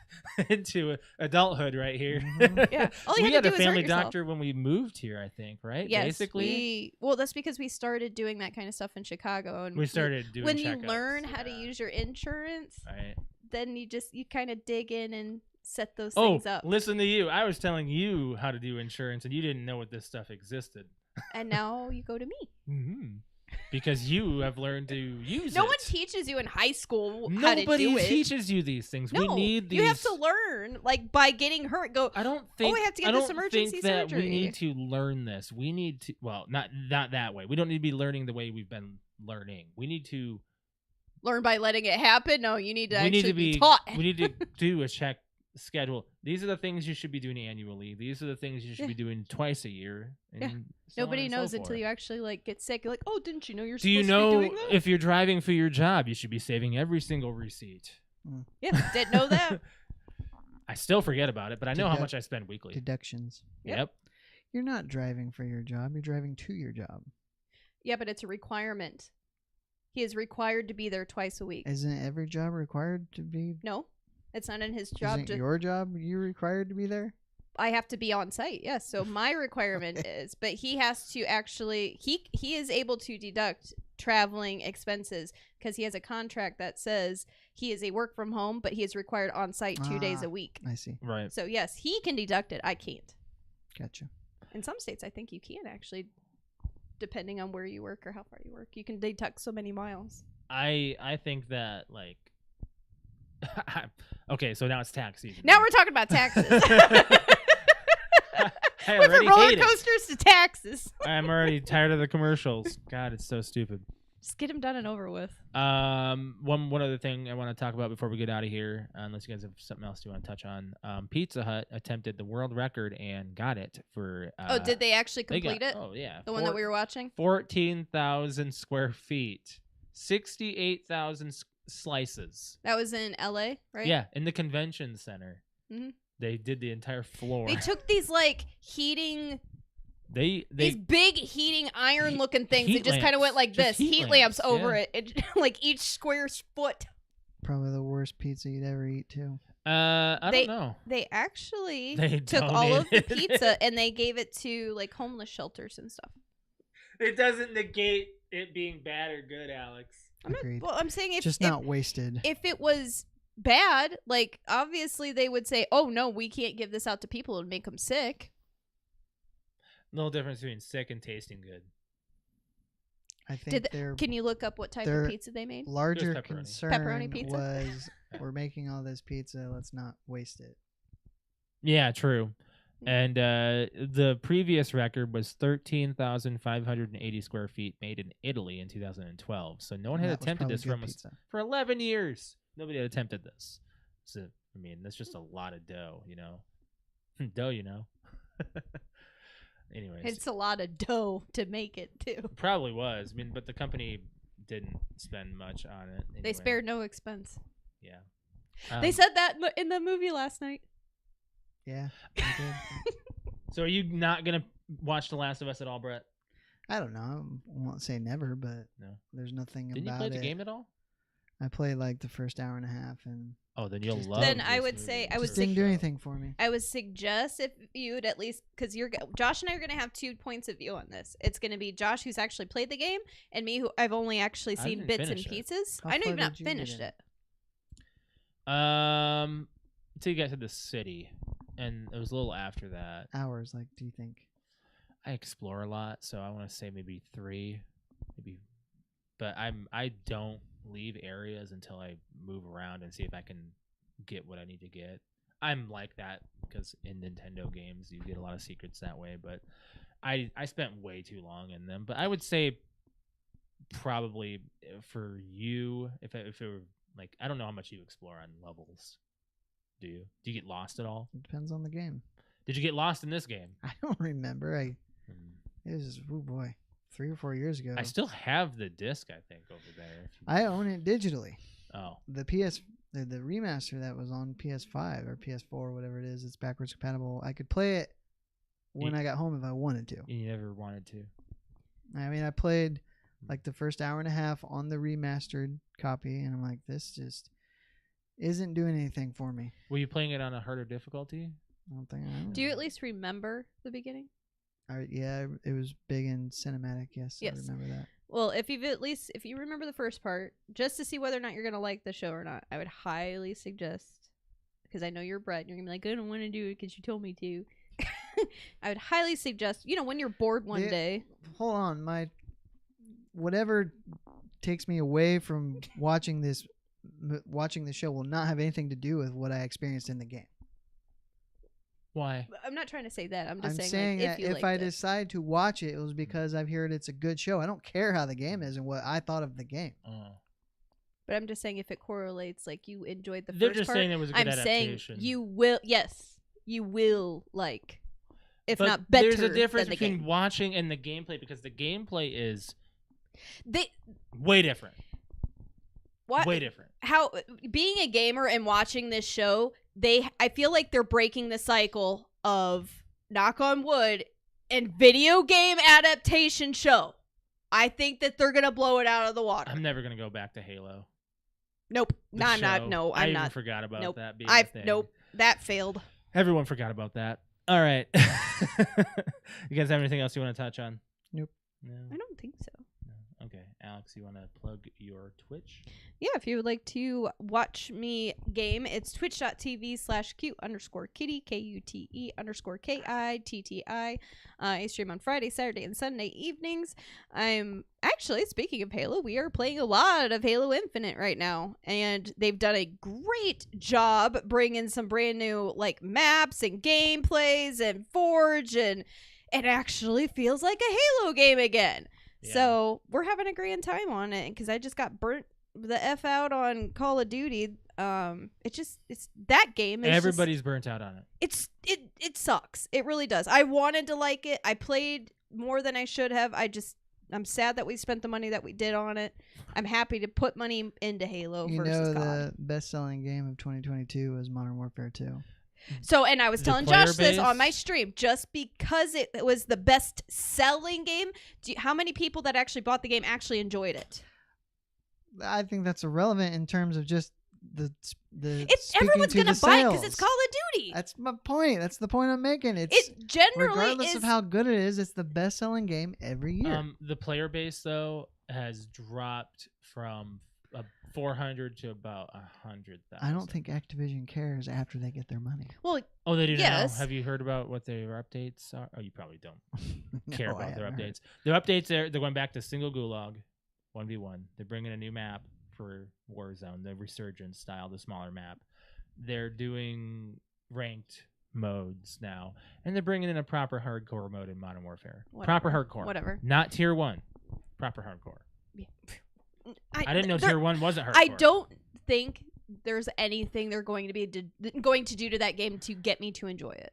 into adulthood right here. Mhm. Yeah. All you We had had to a do is hurt family yourself. doctor when we moved here, I think, right? Yes, Basically, well, that's because we started doing that kind of stuff in Chicago, and we started doing when you checkups, learn how to yeah. use your insurance, Right. then you kind of dig in and set those Oh, things up. listen to you. I was telling you how to do insurance, and you didn't know what this stuff existed. And now you go to me. hmm Because you have learned to use it. No one teaches you in high school how to Nobody do it. teaches you these things. No, We need these. you have to learn, like by getting hurt. Go. I don't think. I have to get I this don't emergency think that surgery. we need to learn this. We need to. Well, not that way. We don't need to be learning the way we've been learning. We need to. Learn by letting it happen. No, you need to we actually need to be taught. We need to do a check schedule. These are the things you should be doing annually. These are the things you should Yeah. be doing twice a year. And Yeah. so on Nobody and so knows until forth. you actually like get sick. You're like, oh, didn't you know you're Do you supposed to know be doing that? if you're driving for your job, you should be saving every single receipt? Yeah, didn't know that. I still forget about it, but I know how Deduct- much I spend weekly. Deductions. Yep. You're not driving for your job. You're driving to your job. Yeah, but it's a requirement. He is required to be there twice a week. Isn't every job required to be? No, it's not in his job. Isn't your job you required to be there? I have to be on site. Yes, so my requirement is, but he has to actually. He is able to deduct traveling expenses because he has a contract that says he is a work from home, but he is required on site 2 days Ah. a week. I see. Right. So yes, he can deduct it. I can't. Gotcha. In some states, I think you can actually, depending on where you work or how far you work, you can deduct so many miles. I think that like. Okay, so now it's tax season. Now we're talking about taxes. I Went from already roller hate it. coasters to taxes. I'm already tired of the commercials. God, it's so stupid. Just get them done and over with. One other thing I want to talk about before we get out of here, unless you guys have something else you want to touch on. Pizza Hut attempted the world record and got it for. Oh, did they actually they complete got- it? Oh yeah, The one that we were watching? 14,000 square feet, 68,000 slices. That was in LA, right? Yeah, in the convention center. Mhm. They did the entire floor. They took these like heating, They these big heating iron looking things. heat It just kind of went lamps. like Just this. Heat lamps over yeah. it. Like each square foot. Probably the worst pizza you'd ever eat too. I They- don't know. They actually They took all of the donated it. pizza and they gave it to like homeless shelters and stuff. It doesn't negate it being bad or good, Alex. I'm not, Agreed. well, I'm saying if Just if, not wasted. if it was bad. Like, obviously they would say, oh no, we can't give this out to people and make them sick. No difference between sick and tasting good. I think Can you look up what type of pizza they made? Larger Just pepperoni. concern Pepperoni pizza? was we're making all this pizza. Let's not waste it. Yeah, true. And the previous record was 13,580 square feet made in Italy in 2012. So no one had That was attempted probably this for good almost pizza. for 11 years. Nobody had attempted this. So I mean, that's just a lot of dough, you know. Dough, you know. Anyways, It's a lot of dough to make it too. probably was. I mean, but the company didn't spend much on it. They anyway. spared no expense. Yeah. They said that in the movie last night. Yeah, I did. So are you not gonna watch The Last of Us at all, Brett? I don't know. I won't say never, but No. there's nothing Didn't you about play the it. game at all? I played like the first hour and a half, and Oh, then you'll Just love. Then I this would movie. say- I It's would a just didn't do show. anything for me. I would suggest if you'd at least, because Josh and I are going to have 2 points of view on this. It's going to be Josh, who's actually played the game, and me, who I've only actually I seen didn't bits and finish it. pieces. How I know far you've not did you get finished in? it. Until you get to the city, and it was a little after that. Hours, like, do you think? I explore a lot, so I want to say maybe 3, maybe. But I don't leave areas until I move around and see if I can get what I need to get. I'm like that because in Nintendo games you get a lot of secrets that way. But I spent way too long in them. But I would say probably for you, if it were like, I don't know how much you explore on levels. Do you get lost at all? It depends on the game. Did you get lost in this game? I don't remember. It was, oh boy, 3 or 4 years ago. I still have the disc, I think, over there. If you- I own it digitally. Oh, The the remaster that was on PS5 or PS4 or whatever it is, it's backwards compatible. I could play it when I got home if I wanted to. you never wanted to. I mean, I played like the first hour and a half on the remastered copy, and I'm like, this just isn't doing anything for me. Were you playing it on a harder difficulty? I don't think I Do you at least remember the beginning? Yeah, it was big and cinematic. Yes, Yes. I remember that. Well, if you remember the first part, just to see whether or not you're going to like the show or not, I would highly suggest, because I know you're Brett, and you're going to be like, I don't want to do it because you told me to. I would highly suggest, when you're bored one day. Hold on, whatever takes me away from watching the show will not have anything to do with what I experienced in the game. Why? I'm not trying to say that. I'm I'm just saying like, that if you if I liked it. decide to watch it, it was because I've heard it's a good show. I don't care how the game is and what I thought of the game. But I'm just saying if it correlates, like you enjoyed the They're first just part. saying it was a good I'm saying adaptation. you will like, if But not better. there's a difference than the between game. watching and the gameplay, because the gameplay is They way different. what Way different. how being a gamer and watching this show, I feel like they're breaking the cycle of, knock on wood, and video game adaptation show. I think that they're gonna blow it out of the water. I'm never gonna go back to Halo. Nope. The I'm not. show. No, I I'm even not. forgot about Nope. that being a thing. Nope. That failed. Everyone forgot about that. All right. You guys have anything else you want to touch on? Nope. No. I don't think so. No. Okay, Alex, you want to plug your Twitch? Yeah, if you would like to watch me game, it's twitch.tv/cute_kitty, KUTE_KITTI. I stream on Friday, Saturday, and Sunday evenings. I'm actually, speaking of Halo, we are playing a lot of Halo Infinite right now, and they've done a great job bringing some brand new maps and gameplays and Forge, and it actually feels like a Halo game again. Yeah. So we're having a grand time on it because I just got burnt the F out on Call of Duty. It's that game. Everybody's burnt out on it. It sucks. It really does. I wanted to like it. I played more than I should have. I'm sad that we spent the money that we did on it. I'm happy to put money into Halo versus COD. The best-selling game of 2022 was Modern Warfare 2. So, and I was The telling player Josh this on base? my stream, just because it was the best-selling game. How many people that actually bought the game actually enjoyed it? I think that's irrelevant in terms of just the Everyone's going to buy it because it's Call of Duty. That's my point. That's the point I'm making. It generally regardless is. of how good it is, it's the best-selling game every year. The player base though has dropped from 400 to about 100,000. I don't think Activision cares after they get their money. Well, Oh, they do yes. now. Have you heard about what their updates are? Oh, you probably don't care No, I about their haven't heard. updates. Their updates they're going back to single gulag, 1v1. They're bringing a new map for Warzone, the Resurgence style, the smaller map. They're doing ranked modes now, and they're bringing in a proper hardcore mode in Modern Warfare. Proper hardcore. Whatever. Not tier 1. Proper hardcore. I didn't know they're- tier 1 wasn't hardcore. I don't think there's anything they're going to be going to do to that game to get me to enjoy it.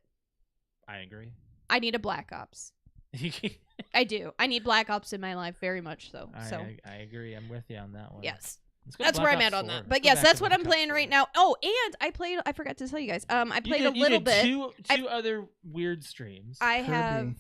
I agree. I need a Black Ops. I do. I need Black Ops in my life very much so. I agree. I'm with you on that one. Yes. Let's go That's Black where I'm Ops at on 4. that. Let's But go yes, back that's to what Black I'm Ops playing 4. right now. Oh, and I forgot to tell you guys. I played a little bit. Two other weird streams. I Kirby. have Well,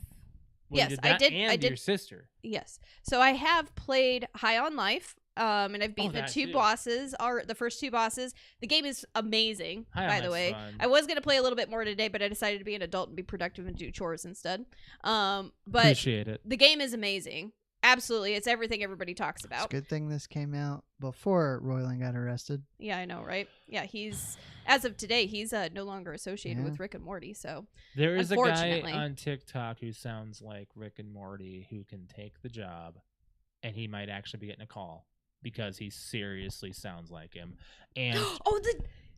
you yes, did I that did- And I did- your sister. yes. So I have played High on Life. And I've beaten the that two too. bosses, or the first two bosses. The game is amazing, High on by the Life's way. fun. I was gonna play a little bit more today, but I decided to be an adult and be productive and do chores instead. But Appreciate it. the game is amazing. Absolutely, it's everything everybody talks It's a about. good thing this came out before Royland got arrested. Yeah, I know, right? Yeah, he's as of today, he's no longer associated Yeah. with Rick and Morty. So There is a guy Unfortunately. on TikTok who sounds like Rick and Morty who can take the job, and he might actually be getting a call because he seriously sounds like him. And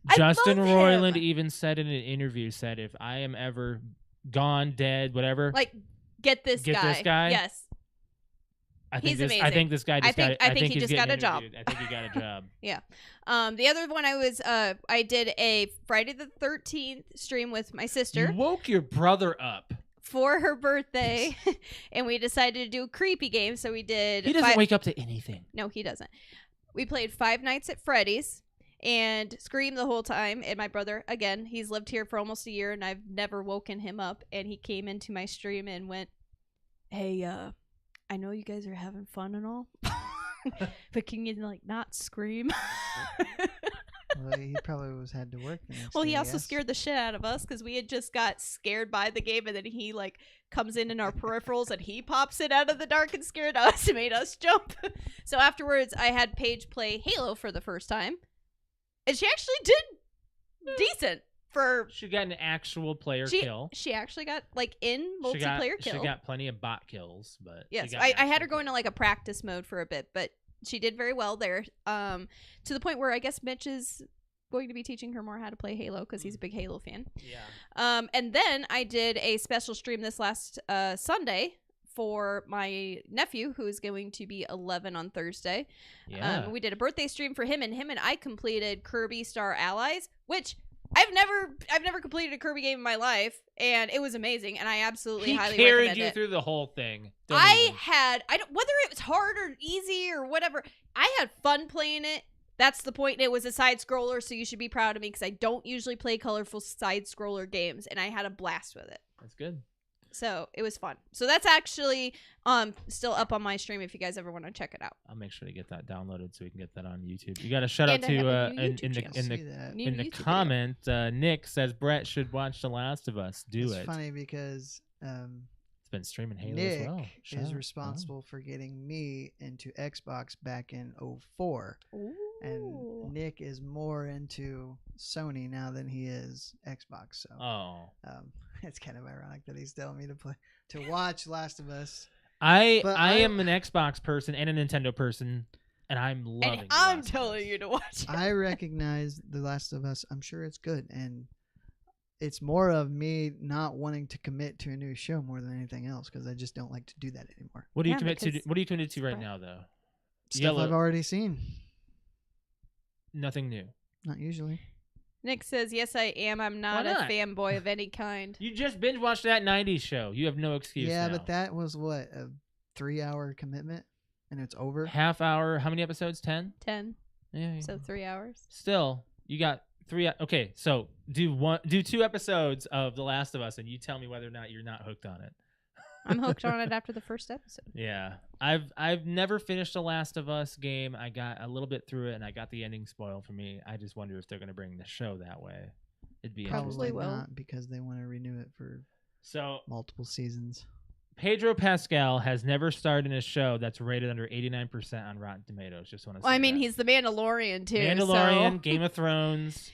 I Justin love Roiland him. even said in an interview, said if I am ever gone, dead, whatever, like get this Get guy. this guy? Yes. I think he's this. I amazing. think this guy just got. I think he he's just got getting a job. interviewed. I think he got a job. The other one I did a Friday the 13th stream with my sister You woke your brother up. for her birthday, and we decided to do a creepy game. So we did. He doesn't wake up to anything. No, he doesn't. We played Five Nights at Freddy's and screamed the whole time. And my brother, again, he's lived here for almost a year, and I've never woken him up. And he came into my stream and went, "Hey, I know you guys are having fun and all, but can you like not scream?" Well, he probably had to work the next Well, day, he also yes. scared the shit out of us because we had just got scared by the game, and then he like comes in our peripherals and he pops it out of the dark and scared us and made us jump. So afterwards, I had Paige play Halo for the first time, and she actually did decent for. She got an actual player She kill. she actually got like in She got- multiplayer kill. She got plenty of bot kills, but she Yes, got an I had actual her go into kill. like a practice mode for a bit, but she did very well there. To the point where I guess Mitch is going to be teaching her more how to play Halo because he's a big Halo fan. Yeah. And then I did a special stream this last Sunday for my nephew, who is going to be 11 on Thursday. Yeah. We did a birthday stream for him, and I completed Kirby Star Allies, which I've never completed a Kirby game in my life, and it was amazing, and I absolutely He highly carried recommend you it. through the whole thing. Whether it was hard or easy or whatever, I had fun playing it. That's the point. It was a side scroller, so you should be proud of me because I don't usually play colorful side scroller games, and I had a blast with it. That's good. So it was fun. So that's actually still up on my stream if you guys ever want to check it out. I'll make sure to get that downloaded so we can get that on YouTube. You got to shout out And I have to a new in YouTube the channel. in the See that. New in the YouTube video. comment. Nick says Brett should watch The Last of Us. Do It's it. funny because It's been streaming Halo Nick as well. Shout is out. responsible for getting me into Xbox back in 04. Ooh. And Nick is more into Sony now than he is Xbox. So Oh, it's kind of ironic that he's telling me to watch Last of Us. I But am an Xbox person and a Nintendo person, and I'm loving. And The I'm Last of telling Us. you to watch it. I recognize The Last of Us. I'm sure it's good, and it's more of me not wanting to commit to a new show more than anything else because I just don't like to do that anymore. What do you Yeah, commit to? because- What are you committed to right Brett. now, though? Stuff Yellow. I've already seen. Nothing new. Not usually. Nick says, "Yes, I am. I'm not Why a not? fanboy of any kind." You just binge watched that '90s show. You have no excuse. Yeah, now. but that was what, a 3-hour commitment, and it's over. half hour. How many episodes? 10. 10, Yeah. so 3 hours. Still, you got 3. Okay, so do 2 episodes of The Last of Us, and you tell me whether or not you're not hooked on it. I'm hooked on it after the first episode. Yeah, I've never finished a Last of Us game. I got a little bit through it, and I got the ending spoiled for me. I just wonder if they're going to bring the show that way. It'd be Probably interesting. will. not because they want to renew it for So multiple seasons. Pedro Pascal has never starred in a show that's rated under 89% on Rotten Tomatoes. Just want to say Well, I mean, that. he's the Mandalorian too. Mandalorian, So. Game of Thrones.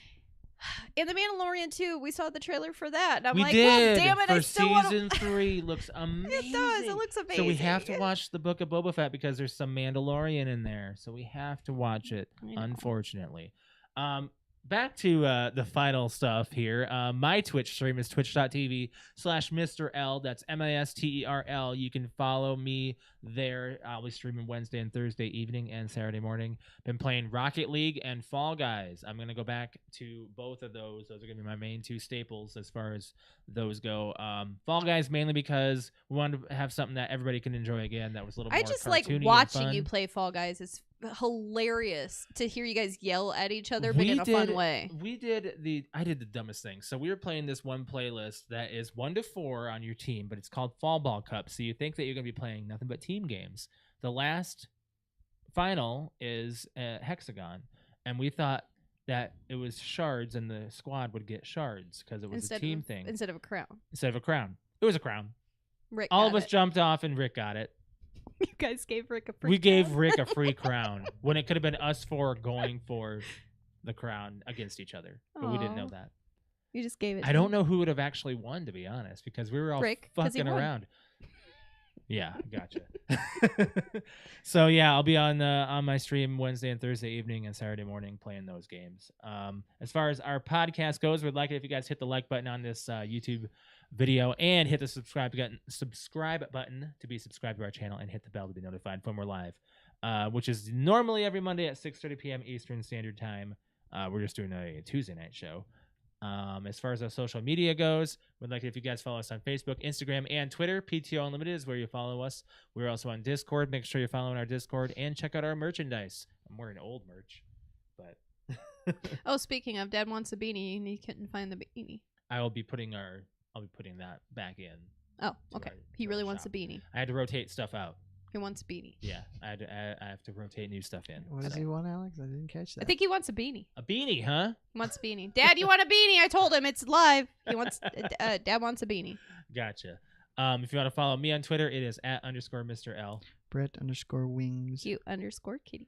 In the Mandalorian too, we saw the trailer for that, and I'm We like, did. well, damn it, for I still want season 3 looks amazing. It does. It looks amazing. So we have to watch the Book of Boba Fett because there's some Mandalorian in there. So we have to watch it, unfortunately. Back to the final stuff here. My Twitch stream is twitch.tv/Mr. L. That's MISTERL. You can follow me there. I'll be streaming Wednesday and Thursday evening and Saturday morning. Been playing Rocket League and Fall Guys. I'm going to go back to both of those. Those are going to be my main 2 staples as far as those go. Fall Guys mainly because we wanted to have something that everybody can enjoy again that was a little more I just cartoony like and watching fun. you play Fall Guys. It's hilarious to hear you guys yell at each other, but in a fun way. I did the dumbest thing. So we were playing this one playlist that is 1 to 4 on your team, but it's called Fall Ball Cup. So you think that you're going to be playing nothing but team games. The last final is Hexagon, and we thought that it was shards and the squad would get shards because it was a team thing. Instead of a crown. Instead of a crown. It was a crown. Rick All got of us it. jumped off and Rick got it. You guys gave Rick a free We gave crown? Rick a free crown when it could have been us 4 going for the crown against each other. But we didn't know Aw. that. You just gave it to I don't him. know who would have actually won, to be honest, because we were all Rick, 'cause he fucking won. around. Yeah, gotcha. So yeah, I'll be on my stream Wednesday and Thursday evening and Saturday morning playing those games. As far as our podcast goes, we'd like it if you guys hit the like button on this YouTube video and hit the subscribe button to be subscribed to our channel and hit the bell to be notified when we're live, which is normally every Monday at 6:30 p.m. Eastern Standard Time. We're just doing a Tuesday night show. As far as our social media goes, we'd like it if you guys follow us on Facebook, Instagram, and Twitter. PTOUnlimited is where you follow us. We're also on Discord. Make sure you're following our Discord and check out our merchandise. I'm wearing old merch, but Oh, speaking of, Dad wants a beanie and he couldn't find the beanie. I'll be putting that back in. Oh, okay. He to really our wants a shop. beanie. I had to rotate stuff out. He wants a beanie. Yeah, I have to rotate new stuff in. What does he want, Alex? I didn't catch that. I think he wants a beanie. A beanie, huh? He wants a beanie. Dad, you want a beanie? I told him it's live. He wants. Dad wants a beanie. Gotcha. If you want to follow me on Twitter, it is @_Mr. L. Brett_wings. Cute_kitty.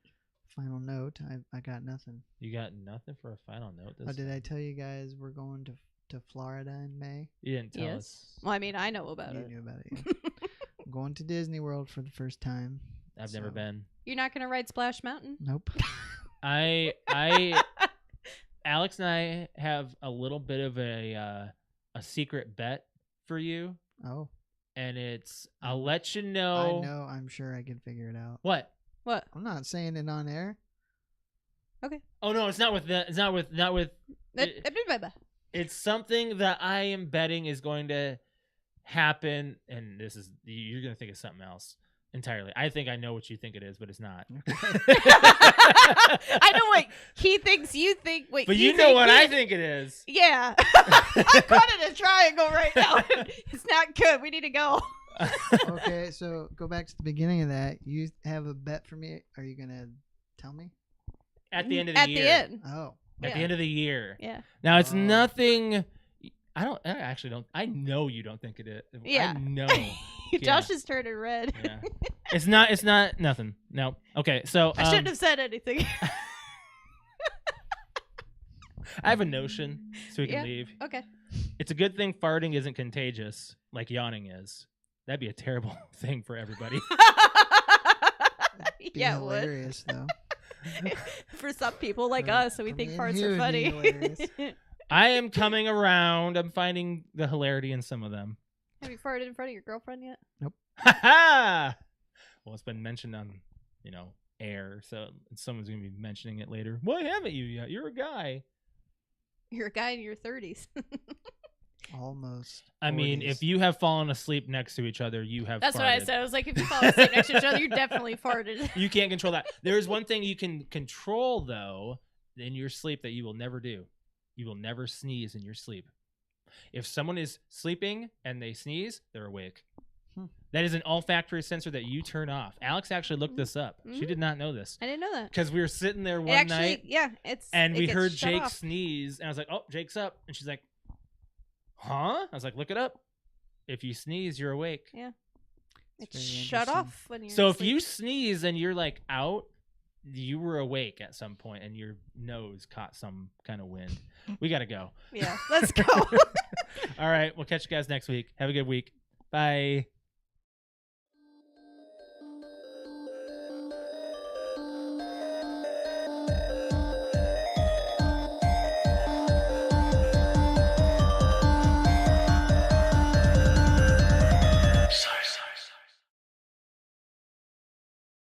Final note. I got nothing. You got nothing for a final note. Oh, did I tell you guys we're going to Florida in May? You didn't tell Yes. us. Well, I mean, I know about You it. knew about it. Yeah. I'm going to Disney World for the first time. I've never So- been. You're not gonna ride Splash Mountain? Nope. I Alex and I have a little bit of a secret bet for you, Oh, and it's I'll let you I know. know. I'm sure I can figure it out. What? What? I'm not saying it on air. Oh no, it's not with the. It's not with. It's something that I am betting is going to happen, and you're gonna think of something else entirely. I think I know what you think it is, but it's not. I know what he thinks you think. Wait, But you you know what I think it is. Yeah. I'm caught in a triangle right now. It's not good. We need to go. Okay, so go back to the beginning of that. You have a bet for me. Are you gonna tell me? At the end of the At year. the end. Oh, At the Yeah. end of the year. Yeah. Now it's Oh. nothing. I actually don't. I know you don't think it is. Yeah. I know. Josh is turning red. Yeah. It's not nothing. No. Okay. So I shouldn't have said anything. I have a notion, so we can Yeah. leave. Okay. It's a good thing farting isn't contagious like yawning is. That'd be a terrible thing for everybody. be Yeah, it would. hilarious though. For some people like For- us, so we for think me and farts you, are it'd be funny. hilarious. I am coming around. I'm finding the hilarity in some of them. Have you farted in front of your girlfriend yet? Ha ha! Well, it's been mentioned on, air, so someone's gonna be mentioning it later. Why haven't you yet? You're a guy. You're a guy in your 30s. Almost. I mean, 40s. if you have fallen asleep next to each other, you have. That's what I farted. said. I was like, if you fall asleep next to each other, you definitely farted. You can't control that. There is one thing you can control though in your sleep that you will never do. You will never sneeze in your sleep. If someone is sleeping and they sneeze, they're awake. That is an olfactory sensor that you turn off. Alex actually looked this up. She did not know this I didn't know that. because we were sitting there It one actually, night yeah, it's and it we gets heard shut Jake off. sneeze, and I was like, "Oh, Jake's up," and she's like, "Huh?" I was like, "Look it up. If you sneeze, you're awake." Yeah. It's It's very shut interesting. off when you're So if asleep. you sneeze and you're like out, you were awake at some point and your nose caught some kind of wind. We got to go. Yeah, let's go. All right. We'll catch you guys next week. Have a good week. Bye.